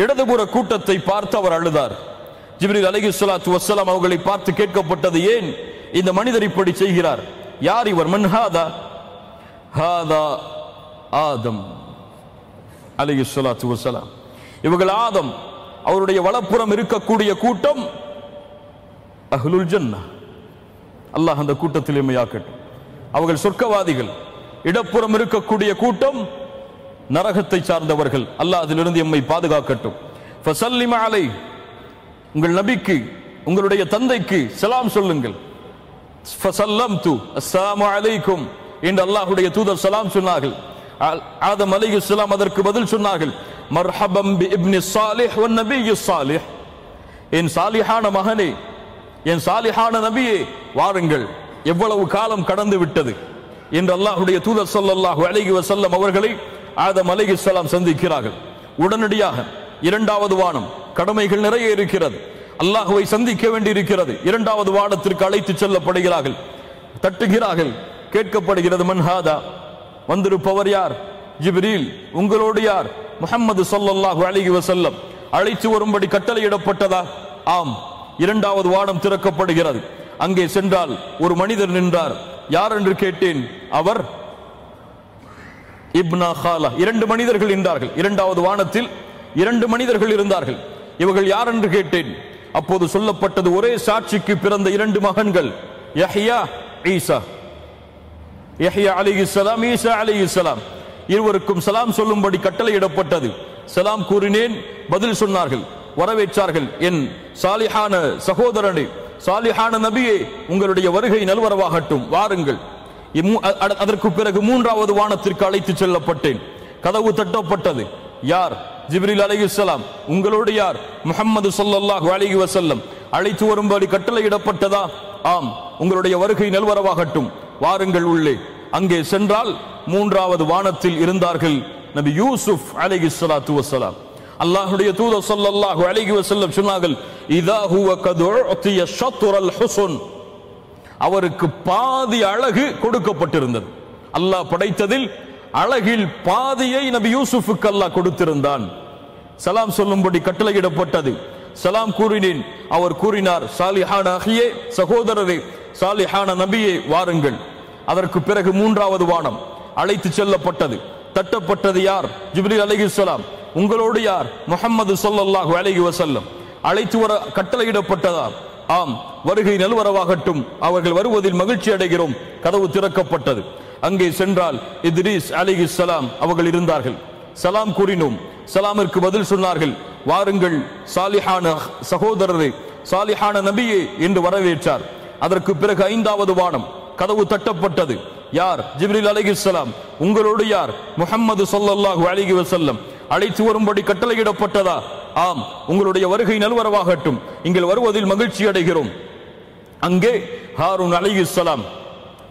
இடதுபுற கூட்டத்தை பார்த்து அவர் அழுதார். ஜிப்ரீல் அலைஹிஸ்ஸலாத்து வஸ்ஸலாம் அவர்களை பார்த்து கேட்கப்பட்டது, ஏன் இந்த மனிதர் இப்படி செய்கிறார்? யார் இவர்? மன் ஹாதா? ஹாதா ஆதம் அலைஹிஸ்ஸலாத்து வஸ்ஸலாம். இவர்கள் ஆதம். அவருடைய வலப்புறம் இருக்கக்கூடிய கூட்டம் அஹ்லுல் ஜன்னah. அல்லாஹ் அந்த கூட்டத்தில் எம்மையாக்கட்டும். அவர்கள் சொர்க்கவாதிகள். இடப்புறம் இருக்கக்கூடிய கூட்டம் நரகத்தை சார்ந்தவர்கள். அல்லாஹ் அதிலிருந்து எம்மை பாதுகாக்கட்டும். ஃபஸல்லிம அலை, உங்கள் நபிக்கு, உங்களுடைய தந்தைக்கு சலாம் சொல்லுங்கள். ஃபஸல்லம்து அஸ்ஸலாமு அலைக்கும் என்று அல்லாஹ்வுடைய தூதர் சலாம் சொன்னார்கள். ஆதம் அலைஹிஸ்ஸலாம் அதற்கு பதில் சொன்னார்கள், மர்ஹபம் பி இப்னி ஸாலிஹ் வன் நபிய்யி ஸாலிஹ், என் சாலிஹான மகனே, என் சாலிஹான நபியே, வாருங்கள், எவ்வளவு காலம் கடந்து விட்டது என்று அல்லாஹ்வுடைய தூதர் ஸல்லல்லாஹு அலைஹி வஸல்லம் அவர்களை ஆதம் அலைஹிஸ்ஸலாம் சந்திக்கிறார்கள். உடனடியாக 2வது வானம், கடமைகள் நிறைய இருக்கிறது, அல்லாஹ்வை சந்திக்க வேண்டி இருக்கிறது. 2வது வானத்திற்கு அழைத்து செல்லப்படுகிறார்கள். தட்டுகிறார்கள். கேட்கப்படுகிறது, மன் ஹாதா, வந்திருப்பவர் யார்? ஜிப்ரீல். உங்களோடு யார்? முஹம்மது ஸல்லல்லாஹு அலைஹி வஸல்லம். அழைத்து வரும்படி கட்டளையிடப்பட்டதா? ஆம். 2வது வானம் திறக்கப்படுகிறது. அங்கே சென்றால் ஒரு மனிதர் நின்றார். யார் என்று கேட்டேன். அவர் இப்னா ஹாலா. 2 மனிதர்கள் நின்றார்கள். 2வது வானத்தில் 2 மனிதர்கள் இருந்தார்கள். இவர்கள் யார் என்று கேட்டேன். அப்போது சொல்லப்பட்டது, ஒரே சாட்சிக்கு பிறந்த 2 மகன்கள், யஹ்யா, ஈசா. யஹ்யா அலைஹிஸ்ஸலாம், ஈசா அலைஹிஸ்ஸலாம். இருவருக்கும் சலாம் சொல்லும்படி கட்டளையிடப்பட்டது. சலாம் கூறினேன். பதில் சொன்னார்கள், வரவேற்றார்கள். என் சாலிஹான சகோதரனே, சாலிஹான நபியே, உங்களுடைய வருகை நல்வரவாகட்டும், வாருங்கள். அதற்கு பிறகு 3வது வானத்திற்கு அழைத்து செல்லப்பட்டேன். கதவு தட்டப்பட்டது. யார்? ஜிப்ரீல் அலைஹிஸ்ஸலாம். உங்களோடு யார்? முஹம்மது ஸல்லல்லாஹு அலைஹி வஸல்லம். அழைத்து வரும்படி கட்டளையிடப்பட்டதா? ஆம் உங்களுடைய வருகை நல்வரவாகட்டும், வாருங்கள் உள்ளே. அங்கே சென்றால் மூன்றாவது வானத்தில் இருந்தார்கள் நபி யூசுப் அலைஹிஸ்ஸலாத்து வஸ்ஸலாம். அல்லாஹ்வுடைய தூதர் ஸல்லல்லாஹு அலைஹி வஸல்லம் சொன்னார்கள், இதா ஹுவ கத் உத்திய ஷத்ரல் ஹுஸ்ன், அவருக்கு பாதி அழகு கொடுக்கப்பட்டிருந்தது. அல்லாஹ் படைத்ததில் அழகில் பாதியை நபி யூசுஃபுக்கு அல்லாஹ் கொடுத்திருந்தான். சலாம் சொல்லும்படி கட்டளையிடப்பட்டது. சலாம் கூறினேன். அவர் கூறினார், சாலிஹான அஹியே, சகோதரரே, சாலிஹான நபியே, வாருங்கள். அதற்கு பிறகு மூன்றாவது வானம் அழைத்து செல்லப்பட்டது. தட்டப்பட்டது யார்? ஜிப்ரீல் அலைஹிஸ்ஸலாம். உங்களோடு யார்? முஹம்மது ஸல்லல்லாஹு அலைஹி வஸல்லம். அழைத்து வர கட்டளையிடப்பட்டதா? ஆம், வருகை நல்வரவாகட்டும், அவர்கள் வருவதில் மகிழ்ச்சி அடைகிறோம். கதவு திறக்கப்பட்டது. அங்கே சென்றால் இத்ரீஸ் அலைஹிஸ்ஸலாம் அவர்கள் இருந்தார்கள். சலாம் கூறினோம். சலாமிற்கு பதில் சொன்னார்கள். வாருங்கள் சாலிஹான சகோதரரே, சாலிஹான நபியே என்று வரவேற்றார். அதற்கு பிறகு ஐந்தாவது வானம் கதவு தட்டப்பட்டது. யார்? ஜிப்ரீல் அலைஹிஸ்ஸலாம். உங்களோடு யார்? முஹம்மது ஸல்லல்லாஹு அலைஹி வஸல்லம். அழைத்து வரும்படி கட்டளையிடப்பட்டதா? ஆம், உங்களுடைய வருகை நல்வரவாகட்டும், இங்கள் வருவதில் மகிழ்ச்சி அடைகிறோம். அங்கே ஹாரூன் அலைஹிஸ்ஸலாம்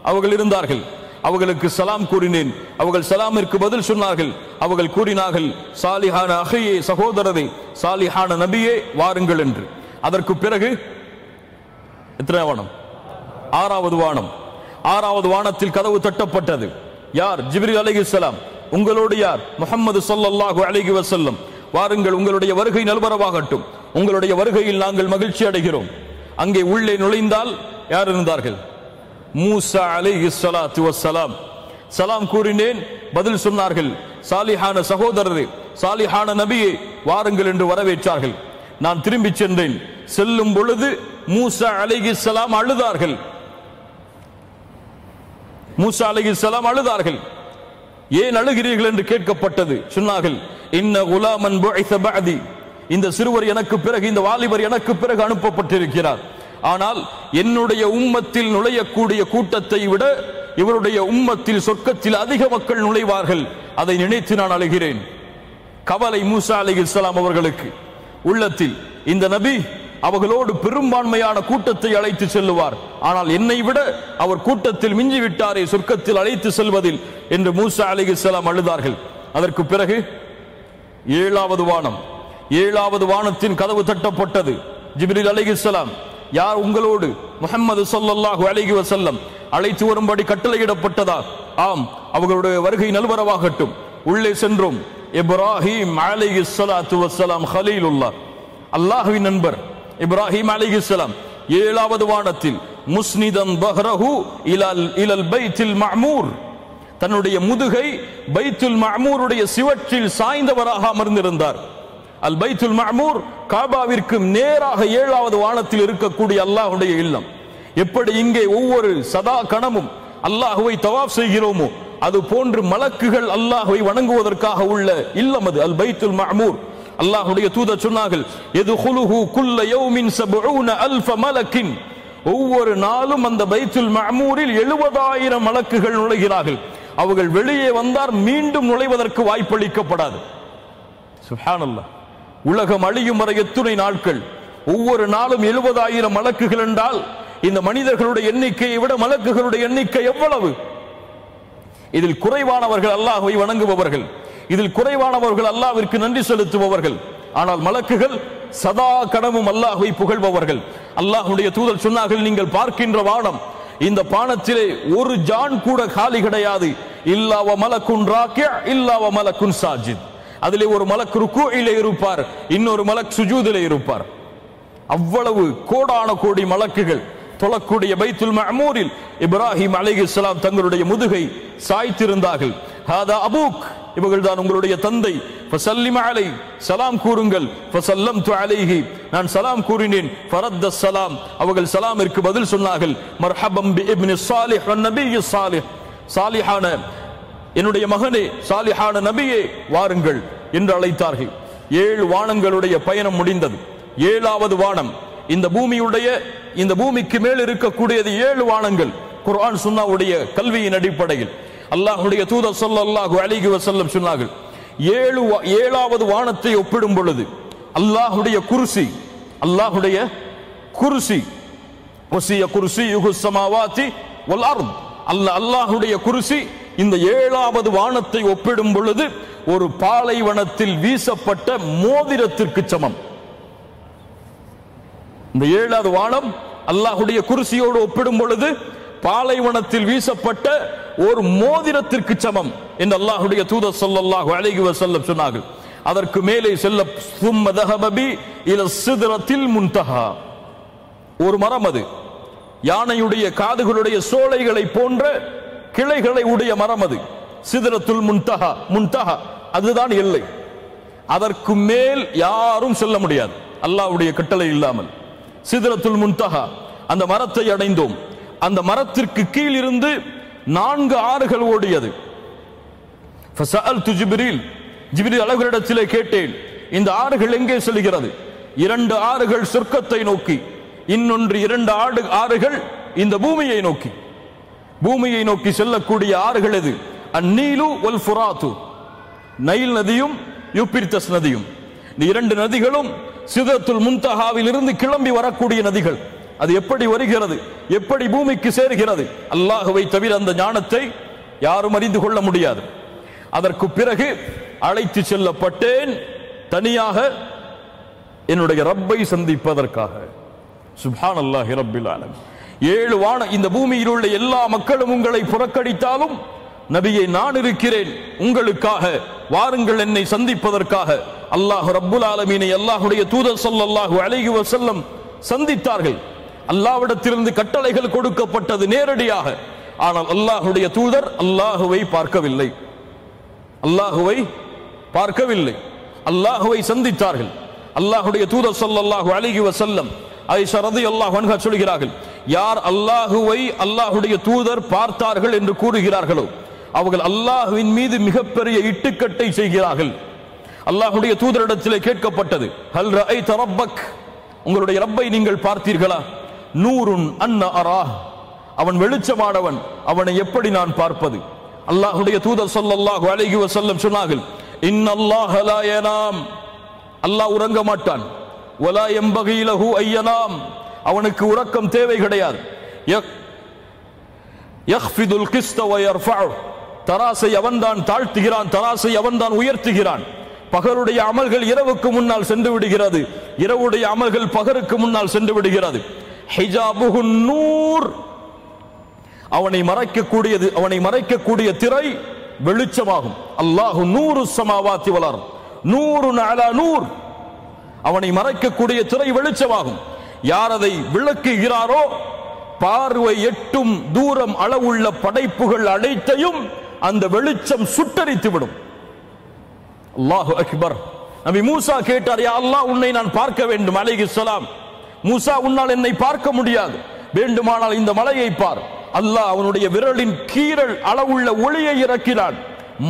அவர்கள் இருந்தார்கள். அவர்களுக்கு சலாம் கூறினேன். அவர்கள் சலாமிற்கு பதில் சொன்னார்கள். அவர்கள் கூறினார்கள், சாலிஹான அஹியே, சகோதரரே, சாலிஹான நபியே, வாருங்கள் என்று. அதற்கு பிறகு எத்தனை வானம்? ஆறாவது வானம். ஆறாவது வானத்தில் கதவு தட்டப்பட்டது. யார்? ஜிப்ரீல் அலைஹிஸ்ஸலாம். உங்களோடு யார்? முஹம்மது ஸல்லல்லாஹு அலைஹி வஸல்லம். வாருங்கள், உங்களுடைய வருகை நல்வரவாகட்டும், உங்களுடைய வருகையில் நாங்கள் மகிழ்ச்சி அடைகிறோம். அங்கே உள்ளே நுழைந்தால் யார் இருந்தார்கள்? மூசா அலைஹிஸ்ஸலாத்து வஸ்ஸலாம். சலாம் கூறினேன். பதில் சொன்னார்கள், சாலிஹான சகோதரரே, சாலிஹான நபியே, வாருங்கள் என்று வரவேற்றார்கள். நான் திரும்பி சென்றேன். செல்லும் பொழுது மூசா அலைஹிஸ்ஸலாம் அழுதார்கள். மூசா அலைஹிஸ்ஸலாம் அழுதார்கள். ஏன் அழுகிறீர்கள் என்று கேட்கப்பட்டது. சொன்னார்கள், இன்ன குலாமன் புஇஸ பஅதி, இந்த சிறுவர் எனக்கு பிறகு, இந்த வாலிபர் எனக்கு பிறகு அனுப்பப்பட்டிருக்கிறார். ஆனால் என்னுடைய உம்மத்தில் நுழையக்கூடிய கூட்டத்தை விட இவருடைய உம்மத்தில் சொர்க்கத்தில் அதிக மக்கள் நுழைவார்கள். அதை நினைத்து நான் அழுகிறேன். கவலை மூசா அலைஹிஸ்ஸலாம் அவர்களுக்கு உள்ளத்தில். இந்த நபி அவர்களோடு பெரும்பான்மையான கூட்டத்தை அழைத்து செல்லுவார், ஆனால் என்னை விட அவர் கூட்டத்தில் மிஞ்சி விட்டாரே சொர்க்கத்தில் அழைத்து செல்வதில் என்று மூசா அலைஹிஸ்ஸலாம் அழுதார்கள். அதற்கு பிறகு ஏழாவது வானம். ஏழாவது வானத்தின் கதவு தட்டப்பட்டது. ஜிப்ரீல் அலைஹிஸ்ஸலாம். யார்? உங்களோடு முஹம்மது ஸல்லல்லாஹு அலைஹி வஸல்லம். அழைத்து வரும்படி கட்டளையிடப்பட்டதா? ஆம், அவர்களுடைய வருகை நல்வரவாகட்டும். உள்ளே சென்றோம். இப்ராஹிம் அலைஹிஸ்ஸலாத்து வஸ்ஸலாம் கலீலுல்லாஹ், அல்லாஹ்வின் நண்பர் இப்ராஹிம் அலைஹிஸ்ஸலாம். ஏழாவது வானத்தில் முஸ்னிதன் பஹ்ரஹு இலல் பைத்துல் மஅமூர், தன்னுடைய முதுகை பைத்துல் மஅமூருடைய சிவற்றில் சாய்ந்தவராக அமர்ந்திருந்தார். அல் பைத்துல் மஅமூர் காபாவிற்கு நேராக ஏழாவது வானத்தில் இருக்கக்கூடிய அல்லாஹ்வுடைய இல்லம். எப்படி இங்கே ஒவ்வொரு சதா கணமும் அல்லாஹ்வை தவாப் செய்கிறோமோ, அது போன்று மலக்குகள் அல்லாஹ்வை வணங்குவதற்காக உள்ள இல்லம் அது அல் பைத்துல் மஅமூர். அல்லாஹ்வுடைய தூதர் சொன்னார்கள், யதுகுலுஹு குல்ல யௌமின் 70000 மலக்கின், ஒவ்வொரு நாளும் அந்த பைத்துல் மஅமூரில் 70000 மலக்குகள் நுழைகிறார்கள். அவர்கள் வெளியே வந்தார் மீண்டும் நுழைவதற்கு வாய்ப்பளிக்கப்படாது. சுப்ஹானல்லாஹ். உலகம் அழியும் வரை எத்துணை நாட்கள்? ஒவ்வொரு நாளும் 70000 மலக்குகள் என்றால் இந்த மனிதர்களுடைய எண்ணிக்கையை விட மலக்குகளுடைய எண்ணிக்கை எவ்வளவு? இதில் குறைவானவர்கள் அல்லாஹ்வை வணங்குபவர்கள், இதில் குறைவானவர்கள் அல்லாஹ்விற்கு நன்றி செலுத்துபவர்கள். ஆனால் மலக்குகள் சதா கணமும் அல்லாஹ்வை புகழ்பவர்கள். அல்லாஹ்வுடைய தூதர் சொன்னார்கள், நீங்கள் பார்க்கின்ற வானம், இந்த பானத்திலே ஒரு ஜான் கூட காலி கிடையாது. இல்லா வ மலக்குன் ராக்கிஅ இல்லா வ மலக்குன் சாஜித். அதிலே ஒரு மலக் ருக்கூஇலே இருப்பார், இன்னொரு மலக் சுஜூதிலே இருப்பார். அவ்வளவு கோடான கோடி மலக்குகள் தொழக்கூடிய பைத்துல் மஅமூரில் இப்ராஹிம் அலைஹிஸ்ஸலாம் தங்களுடைய முதுகை சாய்த்திருந்தார்கள். ஹாதா அபூக், இவர்கள் தான் உங்களுடைய தந்தை. ஃபஸல்லிம் அலை, சலாம் கூறுங்கள். ஃபஸல்லம்து அலைஹி, நான் சலாம் கூறினேன். ஃபரத்த ஸலாம், அவர்கள் சலாமிற்கு பதில் சொன்னார்கள். மர்ஹபம் பி இப்னி ஸாலிஹ் வன் நபிய்யி ஸாலிஹ், சாலிஹான என்னுடைய மகனே, சாலிஹான நபியே, வாருங்கள் என்று அழைத்தார்கள். 7 வானங்களுடைய பயணம் முடிந்தது. 7வது வானம், இந்த பூமிக்கு மேல் இருக்கக்கூடியது 7 வானங்கள். குர்ஆன் சுன்னாவுடைய கல்வியின் அடிப்படையில் அல்லாஹ்வுடைய தூதர் ஸல்லல்லாஹு அலைஹி வஸல்லம் சொன்னார்கள், 7வது வானத்தை ஒப்பிடும் பொழுது அல்லாஹ்வுடைய குர்சி வசிய குர்சியுஹு ஸமாவாதி வல் அர்த். அல்லாஹ்வுடைய குர்சி இந்த 7வது வானத்தை ஒப்பிடும் பொழுது ஒரு பாலைவனத்தில் வீசப்பட்ட மோதிரத்திற்கு சமம். இந்த 7வது வானம் அல்லாஹ்வுடைய குர்சியோடு ஒப்பிடும் பொழுது பாலைவனத்தில் வீசப்பட்ட ஒரு மோதிரத்திற்கு சமம் என்று அல்லாஹ்வுடைய தூதர் ஸல்லல்லாஹு அலைஹி வஸல்லம் சொன்னார்கள். அதற்கு மேலே செல்ல ثم ذهب بي الى السدرة المنتهى. ஒரு மரம், அது யானையுடைய காதுகளுடைய சோலைகளை போன்ற கிளைகளை உடைய மரம், அது சிதறத்துல் முன்தஹா. முன்தஹா அதுதான் எல்லை. அதற்கு மேல் யாரும் செல்ல முடியாது அல்லாஹ்வுடைய கட்டளை இல்லாமல். சிதறத்துல் முன்தஹா அந்த மரத்தை அடைந்தோம். அந்த மரத்திற்கு கீழ் இருந்து 4 ஆறுகள் ஓடியது. ஃபஸஅல்து ஜிப்ரீல், ஜிப்ரீல் அலைஹிஸ்ஸலாத்திலே கேட்டேன், இந்த ஆறுகள் எங்கே செல்கிறது? 2 ஆறுகள் சொர்க்கத்தை நோக்கி, இன்னொன்று 2 ஆறுகள் இந்த பூமியை நோக்கி. பூமியை நோக்கி செல்லக்கூடிய ஆறுகள் எது? அந்நீலு வல் ஃபுராத்து, நைல் நதியும் யூப்பிர்தஸ் நதியும். இந்த 2 நதிகளும் சிதறத்துல் முன்தஹாவில் இருந்து கிளம்பி வரக்கூடிய நதிகள். அது எப்படி வருகிறது, எப்படி பூமிக்கு சேர்கிறது? அல்லாஹ்வை தவிர அந்த ஞானத்தை யாரும் அறிந்து கொள்ள முடியாது. அதற்கு பிறகு அழைத்து செல்லப்பட்டேன் தனியாக என்னுடைய ரப்பை சந்திப்பதற்காக. சுப்ஹானல்லாஹி ரப்பில் ஆலமீன். 7 வான இந்த பூமியில் உள்ள எல்லா மக்களும் உங்களை புறக்கணித்தாலும் நபியே நான் இருக்கிறேன் உங்களுக்காக, வாருங்கள் என்னை சந்திப்பதற்காக. அல்லாஹ் ரப்புல் ஆலமீனை அல்லாஹ்வுடைய தூதர் ஸல்லல்லாஹு அலைஹி வஸல்லம் சந்தித்தார்கள். அல்லாஹ்விடத்திலிருந்து கட்டளைகள் கொடுக்கப்பட்டது நேரடியாக. ஆனால் அல்லாஹ்வுடைய தூதர் அல்லாஹ்வை பார்க்கவில்லை. அல்லாஹ்வை பார்க்கவில்லை. அல்லாஹ்வை சந்தித்தார்கள். அல்லாஹ்வுடைய தூதர் ஸல்லல்லாஹு அலைஹி வஸல்லம் ஆயிஷா ரலியல்லாஹு அன்ஹா சொல்கிறார்கள், யார் அல்லாஹ்வை அல்லாஹ்வுடைய தூதர் பார்த்தார்கள் என்று கூறுகிறார்களோ அவர்கள் அல்லாஹ்வின் மீது மிகப்பெரிய இட்டுக்கட்டை செய்கிறார்கள். அல்லாஹ்வுடைய தூதரிடத்திலே கேட்கப்பட்டது, ஹல் ரஅய்த ரப்பக், உங்களுடைய ரப்பை நீங்கள் பார்த்தீர்களா? நூருன் அன்ன அராஹ், அவன் வெளிச்சமானவன், அவனை எப்படி நான் பார்ப்பது? அல்லாஹ்வுடைய தூதர் ஸல்லல்லாஹு அலைஹி வஸல்லம் சொன்னார்கள், இன்னல்லாஹ லா யனாம், அல்லாஹ் உறங்க மாட்டான். வலா யம்பகி லஹு அய்யனாம், அவனுக்கு உறக்கம் தேவை கிடையாது. யக்ஃபிதுல் கிஸ்த வ யர்ஃபஉ, தராசை அவன்தான் தாழ்த்துகிறான், தராசை அவன்தான் உயர்த்துகிறான். பகலுடைய அமல்கள் இரவுக்கு முன்னால் சென்று விடுகிறது, இரவுடைய அமல்கள் பகலுக்கு முன்னால் சென்று விடுகிறது. ஹிஜாபுஹு நூர், அவனை மறைக்கக்கூடியது, அவனை மறைக்கக்கூடிய திரை வெளிச்சமாகும். அல்லாஹு நூரு ஸமாவாத்தி வல் அர்த், நூருன் அலா நூர், அவனை மறைக்கக்கூடிய திரை வெளிச்சமாகும். யார் அதை விளக்குகிறாரோ பார்வை எட்டும் தூரம் அளவுள்ள படைப்புகள் அனைத்தையும் அந்த வெளிச்சம் சுட்டரித்து விடும். அல்லாஹு அக்பர். நபி மூசா கேட்டார், யா அல்லாஹ், உன்னை நான் பார்க்க வேண்டும் அலைஹிஸ்ஸலாம். மூசா, உன்னால் என்னை பார்க்க முடியாது, வேண்டுமானால் இந்த மலையை பார். அல்லாஹ் அவனுடைய விரலின் கீறல் அளவுள்ள ஒளியை இறக்கினான்.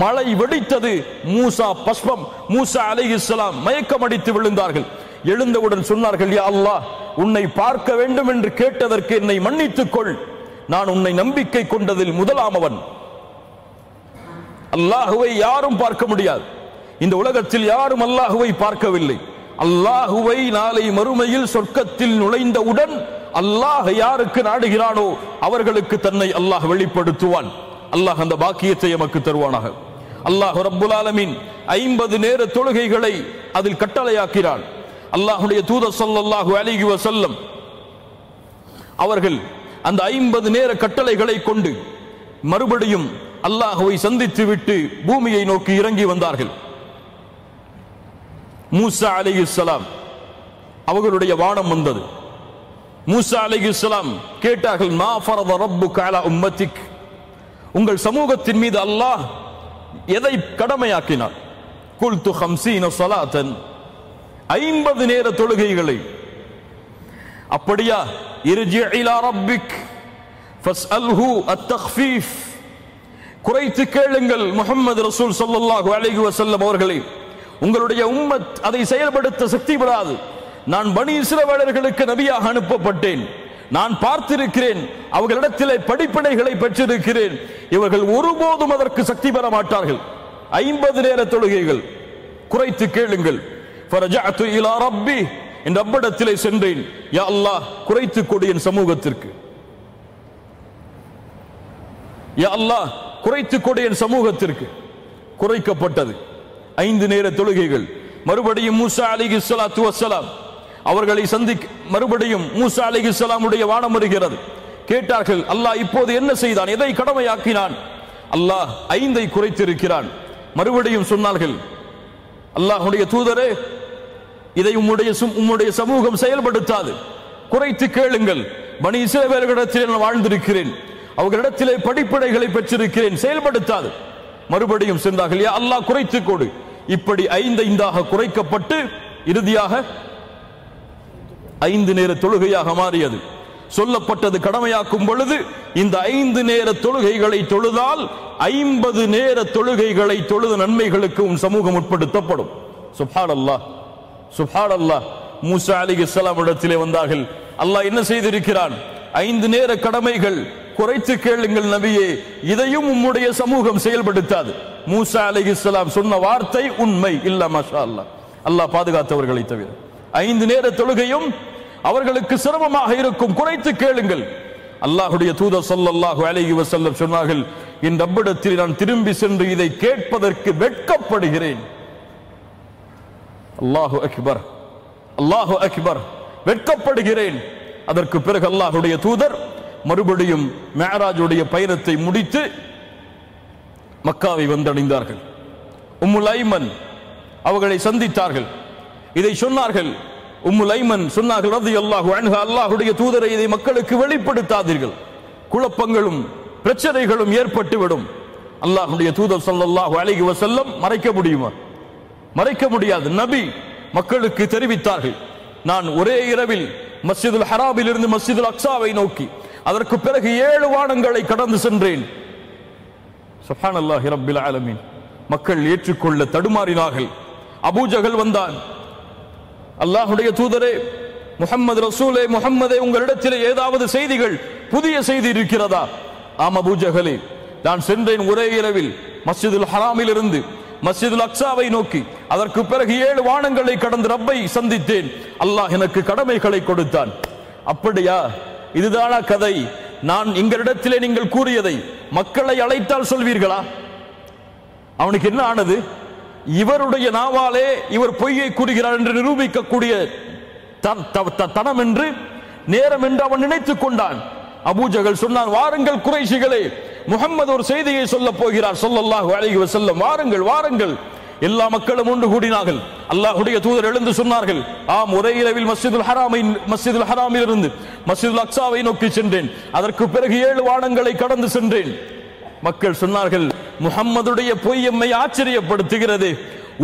மழை வெடித்தது. மூசா பஸ்பம். மூசா அலைஹிஸ்ஸலாம் மயக்கம் அடித்து விழுந்தார்கள். எழுந்தவுடன் சொன்னார்கள், யா அல்லாஹ், உன்னை பார்க்க வேண்டும் என்று கேட்டதற்கு என்னை மன்னித்துக் கொள், நான் உன்னை நம்பிக்கை கொண்டதில் முதலாமவன். அல்லாஹுவை யாரும் பார்க்க முடியாது. இந்த உலகத்தில் யாரும் அல்லாஹுவை பார்க்கவில்லை. அல்லாஹுவை நாளை மறுமையில் சொர்க்கத்தில் நுழைந்தவுடன் அல்லாஹ் யாருக்கு நாடுகிறானோ அவர்களுக்கு தன்னை அல்லாஹ் வெளிப்படுத்துவான். அல்லாஹ் அந்த பாக்கியத்தை எமக்கு தருவானாக. அல்லாஹ் ரப்புல் ஆலமீன் 50 நேர தொழுகைகளை அதில் கட்டளையாக்கிறான். அல்லாஹ்வுடைய தூதர் ஸல்லல்லாஹு அலைஹி வஸல்லம் அவர்கள் அந்த 50 நேர கட்டளைகளை கொண்டு மறுபடியும் அல்லாஹ்வை சந்தித்து விட்டு பூமியை நோக்கி இறங்கி வந்தார்கள். மூசா அலைஹிஸ்ஸலாம் அவர்களுடைய வானம் வந்தது. மூசா அலைஹிஸ்ஸலாம் கேட்டார்கள், மா ஃபரத ரப்புக அலா உம்மத்திக், உங்கள் சமூகத்தின் மீது அல்லாஹ் எதை கடமையாக்கினார்? குல்து 50 ஸலாத்தன், 50 நேர தொழுகைகளை. அப்படியா? இர்ஜி இலா ரப்பிக் ஃபஸ்அல்ஹு அத்தக்ஃபீஃப், குறைத்து கேளுங்கள் முஹம்மது ரசூல் ஸல்லல்லாஹு அலைஹி வஸல்லம் அவர்களே, உங்களுடைய உம்மத் அதை செயல்படுத்த சக்தி பெறாது. நான் பனி இஸ்ரவேலர்களுக்கு நபியாக அனுப்பப்பட்டேன். நான் பார்த்திருக்கிறேன், அவர்களிடத்திலே படிப்பினைகளை பெற்றிருக்கிறேன். இவர்கள் ஒருபோதும் அதற்கு சக்தி பெற மாட்டார்கள். 50 நேர தொழுகைகள், குறைத்து கேளுங்கள். ஃபரஜஅது இலா ரப்பி, என் ரப்பிடத்திலே சென்றேன், யா அல்லாஹ் குறைத்துக் கொடு என் சமூகத்திற்கு, யா அல்லாஹ் குறைத்துக் கொடு என் சமூகத்திற்கு. குறைக்கப்பட்டது 5 நேர தொழுகைகள். மறுபடியும் மூசா அலைஹிஸ்ஸலாத்து வஸ்ஸலாம் அவர்களை மறுபடியும் மூசா அலைஹிஸ்ஸலாமுடைய வானம் வருகிறது. கேட்டார்கள், அல்லாஹ் இப்போது என்ன செய்தான், எதை கடமையாக்கினான்? அல்லாஹ் 5ஐ குறைத்திருக்கிறான். மறுபடியும் சொன்னார்கள், அல்லாஹ்வுடைய தூதரே, இதை உம்முடைய சமூகம் செயல்படுத்தாது, குறைத்து கேளுங்கள். பனி இஸ்ரவேலர்களிடத்தில் நான் வாழ்ந்திருக்கிறேன், அவர்களிடத்திலே படிப்படைகளை பெற்றிருக்கிறேன், செயல்படுத்தாது. மறுபடியும் சென்றார்கள், யா அல்லாஹ் குறைத்துக் கொடு. இப்படி 5 குறைக்கப்பட்டு இறுதியாக 5 நேர தொழுகையாக மாறியது. சொல்லப்பட்டது கடமையாக்கும் பொழுது இந்த 5 நேர தொழுகைகளை தொழுதால் 50 நேர தொழுகைகளை தொழுத நன்மைகளுக்கு உன் சமூகம் உட்படுத்தப்படும். சுப்ஹானல்லாஹ், சுப்ஹானல்லாஹ். மூசா அலைஹிஸ்ஸலாம் இடத்திலே வந்தார்கள், அல்லாஹ் என்ன செய்திருக்கிறான்? 5 நேர கடமைகள், குறைத்து கேளுங்கள் நபியே, இதையும் உம்முடைய சமூகம் செயல்படுத்தாது. மூசா அலைஹிஸ்ஸலாம் சொன்ன வார்த்தை உண்மை. இல்ல மாஷா அல்லாஹ், அல்லாஹ் பாதுகாத்தவர்களை தவிர 5 நேர தொழுகையும் அவர்களுக்கு சிரமமாக இருக்கும், குறைத்து கேளுங்கள். அல்லாஹ்வுடைய தூதர் ஸல்லல்லாஹு அலைஹி வஸல்லம் சொன்னார்கள், என் ரப்பிடத்தில் நான் திரும்பி சென்று இதை கேட்பதற்கு வெட்கப்படுகிறேன். அல்லாஹு அக்பர், அல்லாஹு அக்பர், வெட்கப்படுகிறேன். அதற்கு பிறகு அல்லாஹ்வுடைய தூதர் மறுபடியும் மிஅராஜுடைய பயணத்தை முடித்து மக்காவை வந்தடைந்தார்கள். உம்முல் ஐமன் அவர்களை சந்தித்தார்கள். இதை சொன்னார்கள். உம்முல் ஐமன் சொன்னார்கள், ரலியல்லாஹு அன்ஹா, அல்லாஹ்வுடைய தூதரை இதை மக்களுக்கு வெளிப்படுத்தாதீர்கள், குழப்பங்களும் பிரச்சனைகளும் ஏற்பட்டுவிடும். அல்லாஹ்வுடைய தூதர் ஸல்லல்லாஹு அலைஹி வஸல்லம் மறைக்க முடியுமா? மறைக்க முடியாது. நபி மக்களுக்கு தெரிவித்தார்கள், நான் ஒரே இரவில் மஸ்ஜிதுல் ஹராமில் இருந்து மஸ்ஜிதுல் அக்ஸாவை நோக்கி, அதற்கு பிறகு 7 வானங்களை கடந்து சென்றேன். சுப்ஹானல்லாஹி ரப்பில் ஆலமீன். மக்கள் ஏற்றுக்கொள்ள தடுமாறினார்கள். அபூஜஹல் வந்தான், அல்லாஹ்வுடைய தூதரே முஹம்மது ரசூலே, முஹம்மதே, உங்களிடத்தில் ஏதாவது செய்திகள், புதிய செய்தி இருக்கிறதா? ஆம் அபூஜஹலே, நான் சென்றேன் ஒரே இரவில் மஸ்ஜிதுல் ஹராமில் இருந்து மஸ்ஜிதுல் அக்ஸாவை நோக்கி, அதற்கு பிறகு 7 வானங்களை கடந்து ரப்பை சந்தித்தேன். அல்லாஹ் எனக்கு கடமைகளை கொடுத்தான். அப்படியா? இதுதானா கதை? நான் எங்களிடத்திலே நீங்கள் கூறியதை மக்களை அழைத்தால் சொல்வீர்களா? அவனுக்கு என்ன ஆனது? இவருடைய நாவாலே இவர் பொய்யை கூறுகிறார் என்று நிரூபிக்கக்கூடிய தனம் என்று, நேரம் என்று அவன் நினைத்துக் கொண்டான். அபூஜஹல் சொன்னான், வாருங்கள் குறைஷிகளே, முஹம்மது ஒரு செய்தியை சொல்ல போகிறார் ஸல்லல்லாஹு அலைஹி வஸல்லம், வாருங்கள் வாருங்கள். எல்லா மக்களும் ஒன்று கூடினார்கள். அல்லாஹ்வுடைய தூதர் எழுந்து சொன்னார்கள், ஆம், ஒரே இரவில் மஸ்ஜிதுல் ஹராமில் இருந்து மஸ்ஜிதுல் அக்ஸாவை நோக்கி சென்றேன், அதற்கு பிறகு 7 வானங்களை கடந்து சென்றேன். மக்கள் சொன்னார்கள், முஹம்மதுடைய பொய் எம்மை ஆச்சரியப்படுத்துகிறது,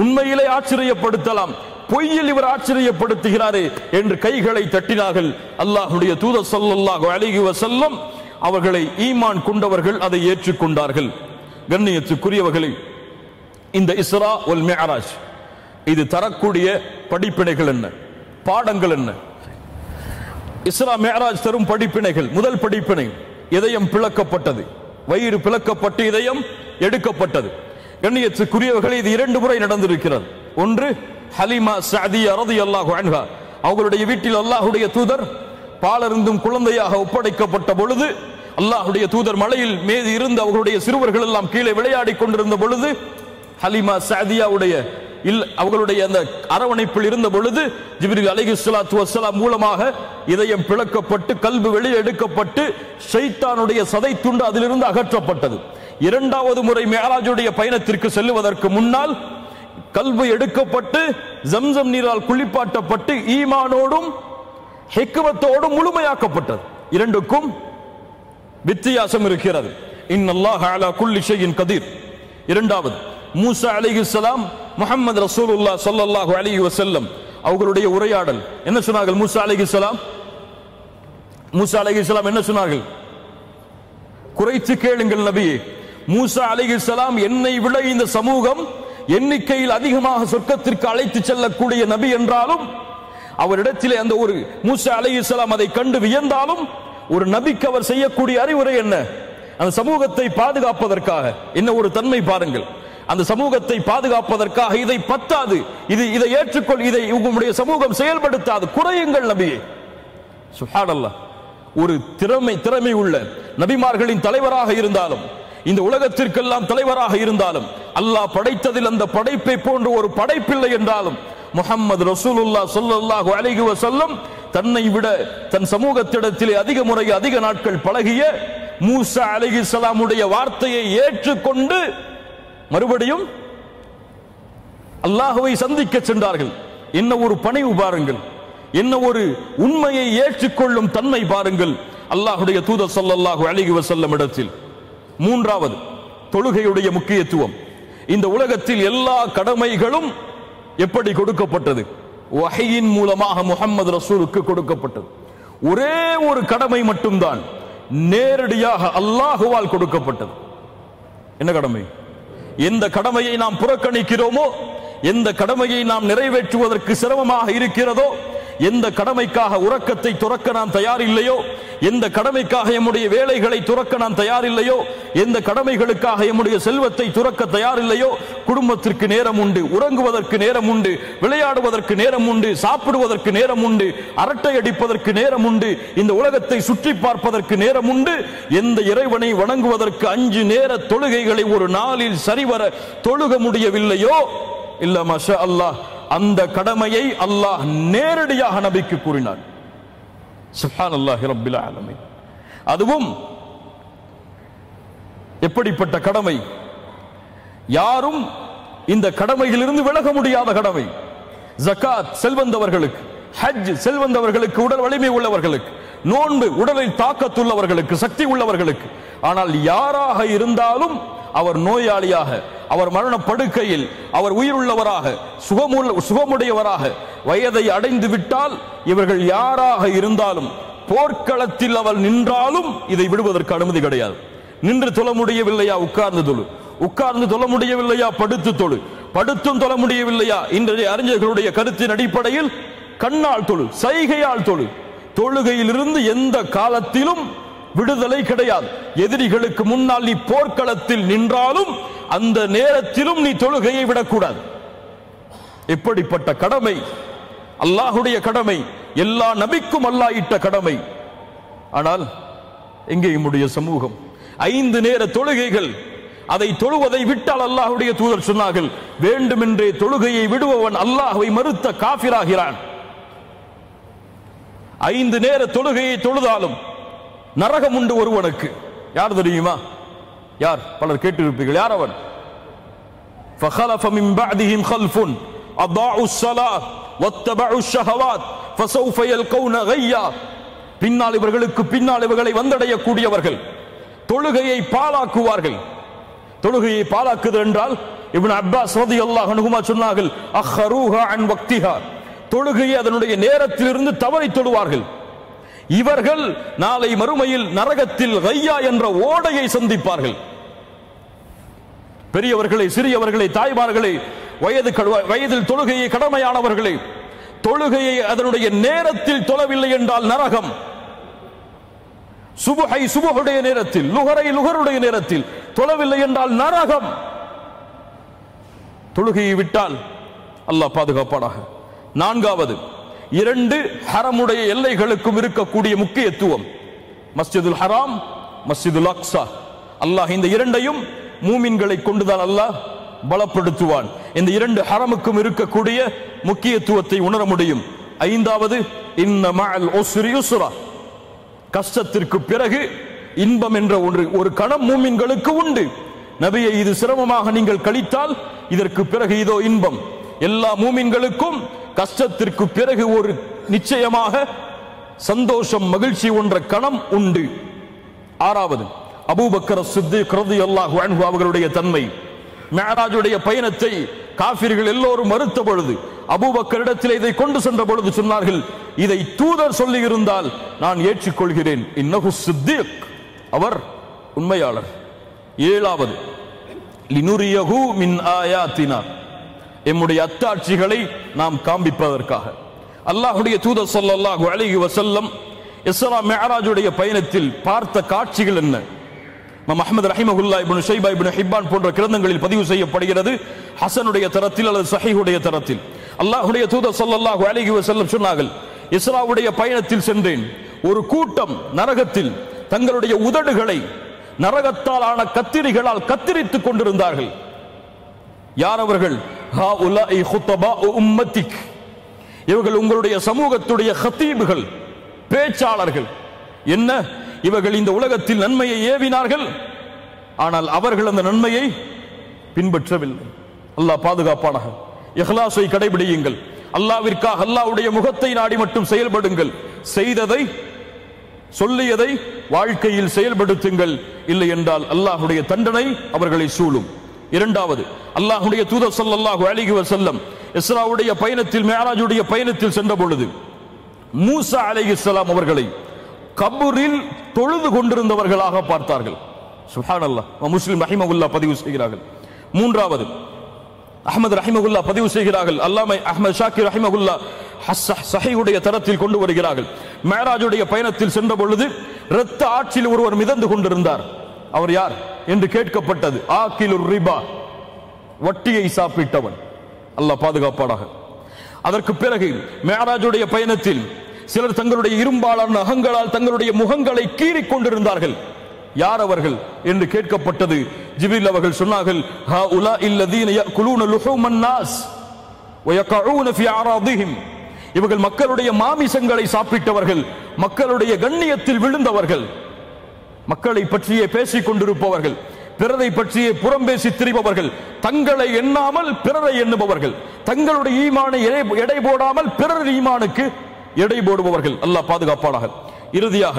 உண்மையிலே ஆச்சரியப்படுத்தலாம், பொய்யில் இவர் ஆச்சரியப்படுத்துகிறாரே என்று கைகளை தட்டினார்கள். அல்லாஹ்வுடைய தூதர் ஸல்லல்லாஹு அலைஹி வஸல்லம் அவர்களை ஈமான் கொண்டவர்கள் அதை ஏற்றுக்கொண்டார்கள். கண்ணியத்துக்குரியவர்களே, இந்த இஸ்ரா வல் மிஅராஜ் இது தரக்கூடிய படிப்பினைகள் என்ன, பாடங்கள் என்ன? இஸ்ரா மிஅராஜ் தரும் படிப்பினைகள். முதல் படிப்பினை, இதயம் பிளக்கப்பட்டது, வயிறு பிளக்கப்பட்டு இதயம் எடுக்கப்பட்டது. கண்ணியத்துக்குரியவர்களே, இது 2 முறை நடந்திருக்கிறது. ஒன்று, ஹலீமா ஸஅதியா ரலியல்லாஹு அன்ஹா அவர்களுடைய வீட்டில் அல்லாஹ்வுடைய தூதர் பாலருந்தும் குழந்தையாக ஒப்படைக்கப்பட்ட பொழுது, அல்லாஹ்வுடைய தூதர் மலையில் மேதி இருந்து அவர்களுடைய சிறுவர்கள் எல்லாம் கீழே விளையாடி கொண்டிருந்த பொழுது, ஹலீமா ஸஅதியாவுடைய அவர்களுடைய அந்த அரவணைப்பில் இருந்த பொழுது ஜிப்ரீல் அலைஹிஸ்ஸலாத்து வஸ்ஸலாம் மூலமாக இதயம் பிளக்கப்பட்டு கல்பு வெளியே எடுக்கப்பட்டு ஷைத்தானுடைய சதை துண்டு அதிலிருந்து அகற்றப்பட்டது. 2வது முறை மிஅராஜுடைய பயணத்திற்கு செல்லுவதற்கு முன்னால் கல்பு எடுக்கப்பட்டு ஜம்சம் நீரால் குளிப்பாட்டப்பட்டு ஈமானோடும் ஹிக்மத்தோடும் முழுமையாக்கப்பட்டது. 2க்கும் வித்தியாசம் இருக்கிறது. இன்னல்லாஹ அலா குல்லி ஷைஇன் கதீர். 2வது, மூசா அலைஹிஸ்ஸலாம் முஹம்மது ரசூலுல்லாஹ் ஸல்லல்லாஹு அலைஹி வஸல்லம் அவர்களுடைய உரையாடல் என்ன சொன்னார்கள்? மூசா அலைஹிஸ்ஸலாம் என்ன சொன்னார்கள்? குறைத்து கேளுங்கள் நபியே. மூசா அலைஹிஸ்ஸலாம் என்னை விட இந்த சமூகம் எண்ணிக்கையில் அதிகமாக சொர்க்கத்திற்கு அழைத்து செல்லக்கூடிய நபி என்றாலும், அவரிடத்திலே அந்த ஒரு மூசா அலைஹிஸ்ஸலாம் அதை கண்டு வியந்தாலும், ஒரு நபிக்கு அவர் செய்யக்கூடிய அறிவுரை என்ன? அந்த சமூகத்தை பாதுகாப்பதற்காக என்ன ஒரு தன்மை பாருங்கள். அந்த சமூகத்தை பாதுகாப்பதற்காக இதை பத்தாது, இதை ஏற்றுக்கொள், இதை உங்களுடைய சமூகம் செயல்படுத்தாது, குறையுங்கள் நபியே. சுப்ஹானல்லாஹ். ஒரு திறமை உள்ள நபிமார்களின் தலைவராக இருந்தாலும், இந்த உலகத்திற்கெல்லாம் தலைவராக இருந்தாலும், அல்லாஹ் படைத்ததில் அந்த படைப்பை போன்ற ஒரு படைப்பில்லை என்றாலும், முஹம்மது ரசூலுல்லாஹ் ஸல்லல்லாஹு அலைஹி வஸல்லம் தன்னை விட தன் சமூகத்திடத்திலே அதிக முறை அதிக நாட்கள் பழகிய மூசா அலைஹிஸ்ஸலாமுடைய வார்த்தையை ஏற்றுக்கொண்டு மறுபடியும் அல்லாஹ்வை சந்திக்க சென்றார்கள். என்ன ஒரு பணிவு பாருங்கள், என்ன ஒரு உண்மையை ஏற்றுக்கொள்ளும் தன்மை பாருங்கள் அல்லாஹ்வுடைய தூதர் ஸல்லல்லாஹு அலைஹி வஸல்லம் இடத்தில். மூன்றாவது, தொழுகையுடைய முக்கியத்துவம். இந்த உலகத்தில் எல்லா கடமைகளும் எப்படி கொடுக்கப்பட்டது? வஹீயின் மூலமாக முஹம்மது ரசூலுக்கு கொடுக்கப்பட்டது. ஒரே ஒரு கடமை மட்டும்தான் நேரடியாக அல்லாஹுவால் கொடுக்கப்பட்டது. என்ன கடமை? எந்த கடமையை நாம் புறக்கணிக்கிறோமோ, எந்த கடமையை நாம் நிறைவேற்றுவதற்கு சிரமமாக இருக்கிறதோ, எந்த கடமைக்காக உறக்கத்தை துறக்க நாம் தயார் இல்லையோ, எந்த கடமைக்காக நம்முடைய வேலைகளை துறக்க நாம் தயார் இல்லையோ, எந்த கடமைகளுக்காக நம்முடைய செல்வத்தை துறக்க தயார் இல்லையோ, குடும்பத்திற்கு நேரம் உண்டு, உறங்குவதற்கு நேரம் உண்டு, விளையாடுவதற்கு நேரம் உண்டு, சாப்பிடுவதற்கு நேரம் உண்டு, அரட்டை அடிப்பதற்கு நேரம் உண்டு, இந்த உலகத்தை சுற்றி பார்ப்பதற்கு நேரம் உண்டு, எந்த இறைவனை வணங்குவதற்கு 5 நேர தொழுகைகளை ஒரு நாளில் சரிவர தொழுக முடியவில்லையோ, இல்ல மாஷா அல்லாஹ், அந்த கடமையை அல்லாஹ் நேரடியாக நபிக்கு கூறினார். சுப்ஹானல்லாஹி ரப்பில் ஆலமீன். அதுவும் எப்படிப்பட்ட கடமை? யாரும் இந்த கடமையிலிருந்து விலக முடியாத கடமை. ஜகாத் செல்வந்தவர்களுக்கு, ஹஜ் செல்வந்தவர்களுக்கு, உடல் வலிமை உள்ளவர்களுக்கு, நோன்பு உடலில் தாக்கத்துள்ளவர்களுக்கு, சக்தி உள்ளவர்களுக்கு. ஆனால் யாராக இருந்தாலும் அவர் நோயாளியாக, அவர் மரண படுக்கையில், அவர் உயிருள்ளவராக, சுகமுடையவராக வயதை அடைந்து விட்டால், இவர்கள் யாராக இருந்தாலும், போர்க்களத்தில் அவர் நின்றாலும் இதை விடுவதற்கு அனுமதி கிடையாது. நின்று தொழ முடியவில்லையா? உட்கார்ந்து தொழு. உட்கார்ந்து தொழ முடியவில்லையா? படுத்து தொழு. படுத்தும் தொழ முடியவில்லையா? இன்றைய அறிஞர்களுடைய கருத்தின் அடிப்படையில் கண்ணால் தொழு, சைகையால் தொழு. தொழுகையிலிருந்து எந்த காலத்திலும் விடுதலை கிடையாது. எதிரிகளுக்கு முன்னால் நீ போர்க்களத்தில் நின்றாலும் அந்த நேரத்திலும் நீ தொழுகையை விடக்கூடாது. எப்படிப்பட்ட கடமை! அல்லாஹுடைய கடமை, எல்லா நபிக்கும் அல்லாஹ் இட்ட கடமை. ஆனால் எங்கே நம்முடைய சமூகம்? 5 நேர தொழுகைகள், அதை தொழுவதை விட்டால் அல்லாஹுடைய தூதர் சொன்னார்கள், வேண்டுமென்றே தொழுகையை விடுபவன் அல்லாஹ்வை மறுத்த காஃபிராகிறான். 5 நேர தொழுகையை தொழுதாலும் நரகம் உண்டு ஒருவனுக்கு. யார் தெரியுமா? யார்? பலர் கேட்டிருப்பீர்கள். யார் அவன்? فخلف من بعدهم خلف اضاعوا الصلاه واتبعوا الشهوات فسوف يلقون غيا. பின்னால் இவர்களுக்கு பின்னால் இவர்களை வந்தடையக்கூடியவர்கள் தொழுகையை பாழாக்குவார்கள். தொழுகையை பாழாக்குது என்றால் இப்னு அப்பாஸ் ரலியல்லாஹு அன்ஹுமா சொன்னார்கள், அஹ்ரூஹா அன் வக்திஹா, தொழுகையை அதனுடைய நேரத்திலிருந்து தவறி தொழுவார்கள். இவர்கள் நாளை மறுமையில் நரகத்தில் கையா என்ற ஓடையை சந்திப்பார்கள். பெரியவர்களை, சிறியவர்களை, தாய்மார்களை, வயதில் தொழுகையை கடமையானவர்களை, தொழுகையை அதனுடைய நேரத்தில் தொழவில்லை என்றால் நரகம். சுபஹை சுபஹுடைய நேரத்தில், லுஹரை லுஹருடைய நேரத்தில் தொழவில்லை என்றால் நரகம். தொழுகையை விட்டால் அல்லாஹ் பாதுகாப்பானாக. 4வது, 2 ஹரமுடைய எல்லைகளுக்கும் இருக்கக்கூடிய முக்கியத்துவம். மஸ்ஜிதுல் ஹராம், மஸ்ஜிதுல் அக்ஸா. அல்லாஹ் இந்த 2ஐயும் மூமின்களை கொண்டுதான் அல்லாஹ் பலப்படுத்துவான். இந்த 2 ஹரமுக்கும் இருக்கக்கூடிய முக்கியத்துவத்தை உணர முடியும். 5வது, இன்ன மஅல் உஸ்ரி யுஸ்ரா, கஷ்டத்திற்கு பிறகு இன்பம் என்ற ஒரு கணம் மூமின்களுக்கு உண்டு. நபியை, இது சிரமமாக நீங்கள் கழித்தால் இதற்கு பிறகு இதோ இன்பம். எல்லா மூமின்களுக்கும் கஷ்டத்திற்கு பிறகு ஒரு நிச்சயமாக சந்தோஷம், மகிழ்ச்சி ஒன்ற கணம் உண்டு. 6வது, அபூபக்கர் சித்திக் ரலியல்லாஹு அன்ஹு அவர்களுடைய தன்மை. மிஅராஜுடைய பயணத்தை காஃபிர்கள் எல்லோரும் மறுத்த பொழுது அபூபக்கரிடத்தில் இதை கொண்டு சென்ற பொழுது சொன்னார்கள், இதை தூதர் சொல்லி இருந்தால் நான் ஏற்றுக்கொள்கிறேன். இன்னஹு சித்திக், அவர் உண்மையாளர். 7வது, லினுரியஹு மின் ஆயாத்தினா, எம்முடைய அத்தாட்சிகளை நாம் காண்பிப்பதற்காக. அல்லாஹ்வுடைய தூதர் ஸல்லல்லாஹு அலைஹி வஸல்லம் இஸ்ரா மிஅராஜுடைய பயணத்தில் பார்த்த காட்சிகள் என்ன? அஹ்மத் ரஹிமஹுல்லா, இப்னு ஷைபா, இப்னு ஹிப்பான் போன்ற கிரந்தங்களில் பதிவு செய்யப்படுகிறது, ஹசனுடைய தரத்தில் அல்லது ஸஹீஹுடைய தரத்தில். அல்லாஹ்வுடைய தூதர் ஸல்லல்லாஹு அலைஹி வஸல்லம் சொன்னார்கள், இஸ்ராவுடைய பயணத்தில் சென்றேன், ஒரு கூட்டம் நரகத்தில் தங்களுடைய உதடுகளை நரகத்தால் ஆன கத்திரிகளால் கத்திரித்துக் கொண்டிருந்தார்கள். யார் அவர்கள்? ஹாஉலாஇ குத்தபாஉ உம்மத்திக், இவர்கள் உங்களுடைய சமூகத்துடைய ஹத்தீபுகள், பேச்சாளர்கள். என்ன, இவர்கள் இந்த உலகத்தில் நன்மையை ஏவினார்கள், ஆனால் அவர்கள் அந்த நன்மையை பின்பற்றவில்லை. அல்லாஹ் பாதுகாப்பானாக. இஹ்லாஸை கடைபிடியுங்கள், அல்லாஹ்விற்காக அல்லாஹ்வுடைய முகத்தை நாடி மட்டும் செயல்படுங்கள். செய்ததை சொல்லியதை வாழ்க்கையில் செயல்படுத்துங்கள், இல்லை என்றால் அல்லாஹ்வுடைய தண்டனை அவர்களை சூழும். இரண்டாவது, அல்லாஹ்வுடைய தூதர் ஸல்லல்லாஹு அலைஹி வஸல்லம் இஸ்ராவுடைய பயணத்தில், மிஅராஜுடைய பயணத்தில் சென்ற பொழுது மூசா அலைஹிஸ்ஸலாம் அவர்களை கபரில் தொழுது கொண்டிருந்தவர்களாக பார்த்தார்கள். சுப்ஹானல்லாஹ். முஸ்லிம் ரஹிமஹுல்லா பதிவு செய்கிறார்கள். மூன்றாவது, அஹ்மத் ரஹிமஹுல்லா பதிவு செய்கிறார்கள், அல்லாமா அஹ்மத் ஷாக்கிர் ரஹிமஹுல்லா ஸஹீஹுடைய தரத்தில் கொண்டு வருகிறார்கள். மிஅராஜுடைய பயணத்தில் சென்ற பொழுது இரத்த ஆற்றில் ஒருவர் மிதந்து கொண்டிருந்தார். அவர் யார் என்று கேட்கப்பட்டது. ஆகிலுர் ரிபா, வட்டியை சாப்பிட்டவன். அல்லாஹ் பாதுகாப்பானாக. அதற்கு பிறகு மிஅராஜுடைய பயணத்தில் சிலர் தங்களுடைய இரும்பாலான நகங்களால் தங்களுடைய முகங்களை கீறிக் கொண்டிருந்தார்கள். யார் அவர்கள் என்று கேட்கப்பட்டது. ஜிப்ரீல் அவர்கள் சொன்னார்கள், ஹாஉலாஇல் லதீன யஅகுலூன லுஹூமன் நாஸ் வ யகஊன ஃபீ அராதிஹிம், இவர்கள் மக்களுடைய மாமிசங்களை சாப்பிட்டவர்கள், மக்களுடைய கண்ணியத்தில் விழுந்தவர்கள், மக்களை பற்றியே பேசிக் கொண்டிருப்பவர்கள், பிறரை பற்றியே புறம் பேசி திரிபவர்கள், தங்களை எண்ணாமல் பிறரை எண்ணுபவர்கள், தங்களுடைய ஈமானை எடை போடாமல் பிறர் ஈமானுக்கு எடை போடுபவர்கள். அல்லாஹ் பாதுகாப்பானாக. இறுதியாக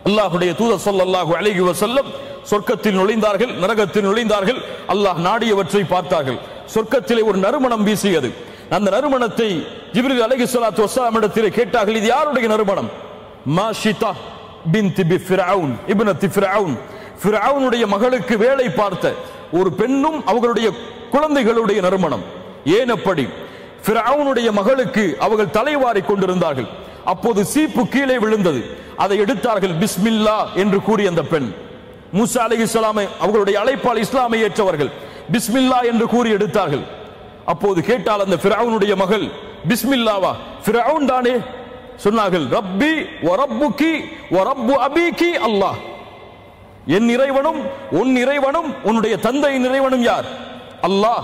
அல்லாஹ்வுடைய தூதர் ஸல்லல்லாஹு அலைஹி வஸல்லம் சொர்க்கத்தில் நுழைந்தார்கள், நரகத்தில் நுழைந்தார்கள். அல்லாஹ் நாடியவற்றை பார்த்தார்கள். சொர்க்கத்திலே ஒரு நறுமணம் வீசியது. அந்த நறுமணத்தை ஜிப்ரீல் அலைஹிஸ்ஸலாத்து வஸ்ஸலாம் இடத்திலே கேட்டார்கள், இது யாருடைய நறுமணம்? மாஷிதா பின்த் ஃபிர்அவுன் இப்னத் ஃபிர்அவுன், ஃபிர்அவுனுடைய மகளுக்கு வேலை பார்த்த ஒரு பெண்ணும் அவர்களுடைய குழந்தைகளுடைய நறுமணம். ஏன் அப்படி? ஃபிர்அவுனுடைய மகளுக்கு அவர்கள் தலைவாரி கொண்டிருந்தார்கள். அப்போது சீப்பு கீழே விழுந்தது. அதை எடுத்தார்கள். பிஸ்மில்லா என்று கூறி அந்த பெண், மூசா அலைஹிஸ்ஸலாம் அவர்களுடைய அழைப்பால் இஸ்லாமை ஏற்றவர்கள், பிஸ்மில்லா என்று கூறி எடுத்தார்கள். அப்போது கேட்டால் அந்த ஃபிர்அவுனுடைய மகள், பிஸ்மில்லாவா? ஃபிர்அவுன் தானே. சொன்னார்கள், ரப்பி வ ரப்புகி வ ரப்பு அபீகி அல்லாஹ், என் இறைவனும் உன் இறைவனும் உன்னுடைய தந்தையின் இறைவனும் யார்? அல்லாஹ்.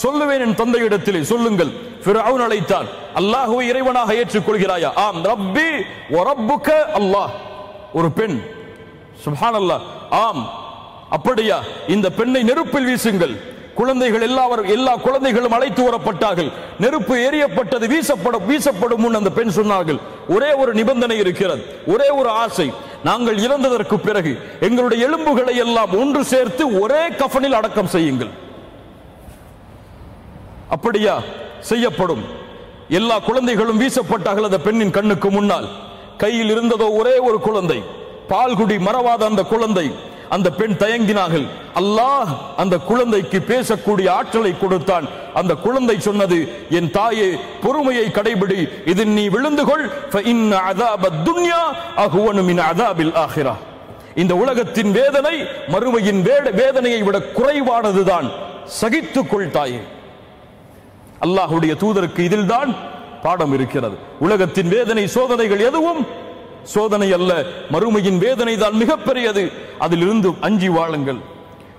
சொல்லுவேன் என் தந்தையிடத்திலே, சொல்லுங்கள். ஃபிர்அவுன் அழைத்தான், அல்லாஹ்வை இறைவனாக ஏற்றுக்கொள்கிறாயா? ஆம். ரப்பி வ ரப்புக அல்லாஹ். ஒரு பெண். சுப்ஹானல்லாஹ். ஆம். அப்படியா? இந்த பெண்ணை நெருப்பில் வீசுங்கள். குழந்தைகள் எல்லா குழந்தைகளும் அழைத்து வரப்பட்டார்கள். நெருப்பு எரியப்பட்டது. வீசப்படும் முன் அந்த பெண் சொன்னார்கள், ஒரே ஒரு நிபந்தனை இருக்கிறது, ஒரே ஒரு ஆசை. நாங்கள் இறந்ததற்கு பிறகு எங்களுடைய எலும்புகளை எல்லாம் ஒன்று சேர்த்து ஒரே கஃனில் அடக்கம் செய்யுங்கள். அப்படியா? செய்யப்படும். எல்லா குழந்தைகளும் வீசப்பட்டார்கள் அந்த பெண்ணின் கண்ணுக்கு முன்னால். கையில் இருந்ததோ ஒரே ஒரு குழந்தை, பால்குடி மறவாத அந்த குழந்தை. அந்த பெண் தயங்கினார்கள். அல்லாஹ் அந்த குழந்தைக்கு பேசக்கூடிய ஆற்றலை கொடுத்தான். அந்த குழந்தை சொன்னது, என் தாயே, பொறுமையை கடைபிடி, இதில் நீ விழுந்து கொள். ஃபஇன்ன அஸாபத் துன்யா அஹ்வனு மின் அஸாபில் ஆখিরা, இந்த உலகத்தின் வேதனை மறுமையின் வேதனையை விட குறைவானதுதான், சகித்துக்கொள் தாயே. அல்லாஹ்வுடைய தூதருக்கு இதில்தான் பாடம் இருக்கிறது. உலகத்தின் வேதனை, சோதனைகள் எதுவும் சோதனை அல்ல, மறுமையின் வேதனை தான் மிகப்பெரியது. அதிலிருந்து அஞ்சி வாழுங்கள்.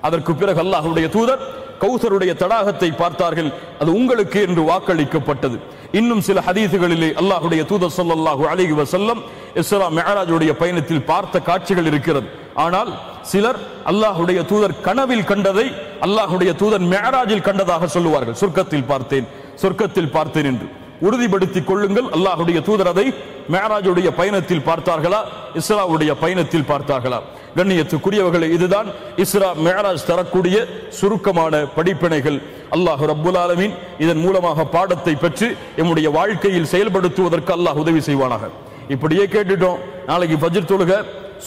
அதற்கு பிறகு அல்லாஹ்வுடைய தூதர் கௌசருடைய தடாகத்தை பார்த்தார்கள். அது உங்களுக்கு என்று வாக்களிக்கப்பட்டது. இன்னும் சில ஹதீசுகளிலே அல்லாஹ்வுடைய தூதர் ஸல்லல்லாஹு அலைஹி வஸல்லம் இஸ்ரா மிஅராஜுடைய பயணத்தில் பார்த்த காட்சிகள் இருக்கிறது. ஆனால் சிலர் அல்லாஹ்வுடைய தூதர் கனவில் கண்டதை அல்லாஹ்வுடைய தூதர் மிஅராஜில் கண்டதாக சொல்லுவார்கள். சொர்க்கத்தில் பார்த்தேன் என்று உறுதிப்படுத்திக் கொள்ளுங்கள். அல்லாஹ்வுடைய தூதர் அதை மிஅராஜுடைய பயணத்தில் பார்த்தார்களா, இஸ்ராவுடைய பயணத்தில் பார்த்தார்களா? கண்ணியத்துக்குரியவர்களே, இதுதான் இஸ்ரா மிஅராஜ் தரக்கூடிய சுருக்கமான படிப்பினைகள். அல்லாஹ் ரப்புல் ஆலமீன் இதன் மூலமாக பாடத்தை பெற்று நம்முடைய வாழ்க்கையில் செயல்படுத்துவதற்கு அல்லாஹ் உதவி செய்வானாக. இப்படியே கேட்டுட்டோம். நாளைக்கு ஃபஜ்ர் தொழுக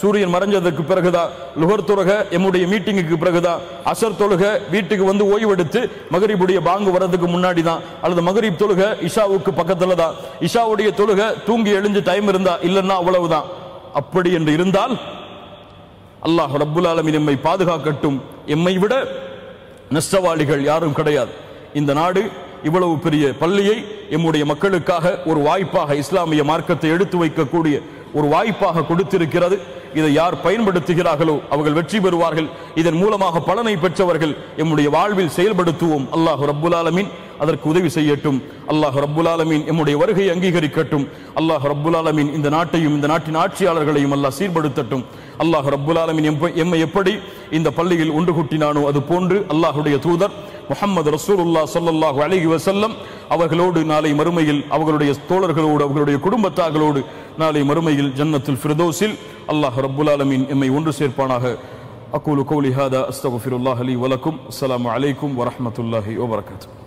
சூரியன் மறைஞ்சதற்கு பிறகுதான், லுஹர் தொழுக எம்முடைய மீட்டிங்குக்கு பிறகுதான், அசர் தொழுக வீட்டுக்கு வந்து ஓய்வெடுத்து மகரிபுடைய பாங்கு வரதுக்கு முன்னாடி தான், அல்லது மகரிப் தொழுக இஷாவுக்கு பக்கத்துல தான், இஷாவுடைய தொழுக தூங்கி எழுந்து டைம் இருந்தா, இல்லைன்னா அவ்வளவுதான். அப்படி என்று இருந்தால் அல்லாஹ் ரப்புல் ஆலமீன் எம்மை பாதுகாக்கட்டும். எம்மை விட நஷ்டவாளிகள் யாரும் கிடையாது. இந்த நாடு இவ்வளவு பெரிய பள்ளியை எம்முடைய மக்களுக்காக ஒரு வாய்ப்பாக, இஸ்லாமிய மார்க்கத்தை எடுத்து வைக்கக்கூடிய ஒரு வாய்ப்பாக கொடுத்திருக்கிறது. இதை யார் பயன்படுத்துகிறார்களோ அவர்கள் வெற்றி பெறுவார்கள். இதன் மூலமாக பலனை பெற்றவர்கள் எம்முடைய வாழ்வில் செயல்படுத்துவோம். அல்லாஹ் ரப்புல் ஆலமீன் அதற்கு உதவி செய்யட்டும். அல்லாஹ் ரப்புல் ஆலமீன் எம்முடைய வருகையை அங்கீகரிக்கட்டும். அல்லாஹ் ரப்புல் ஆலமீன் இந்த நாட்டையும் இந்த நாட்டின் ஆட்சியாளர்களையும் அல்லாஹ் சீர்படுத்தட்டும். அல்லாஹ் ரப்புல் ஆலமீன் எம்மை எப்படி இந்த பள்ளியில் ஒன்று கூட்டினானோ அது போன்று அல்லாஹுடைய தூதர் முஹம்மது ரசூலுல்லாஹ் ஸல்லல்லாஹு அலைஹி வஸல்லம் அவர்களோடு நாளை மறுமையில், அவர்களுடைய தோழர்களோடு, அவர்களுடைய குடும்பத்தார்களோடு நாளை மறுமையில் ஜன்னத்துல் ஃபிர்தௌஸில் அல்லாஹ் ரப்புல் ஆலமீன் எம்மை ஒன்று சேர்ப்பானாக. அகூலு கௌலி ஹாதா அஸ்தக்ஃபிருல்லாஹ் லி வ லக்கும். அஸ்ஸலாமு அலைக்கும் வ ரஹ்மத்துல்லாஹி வ பரகாத்துஹு.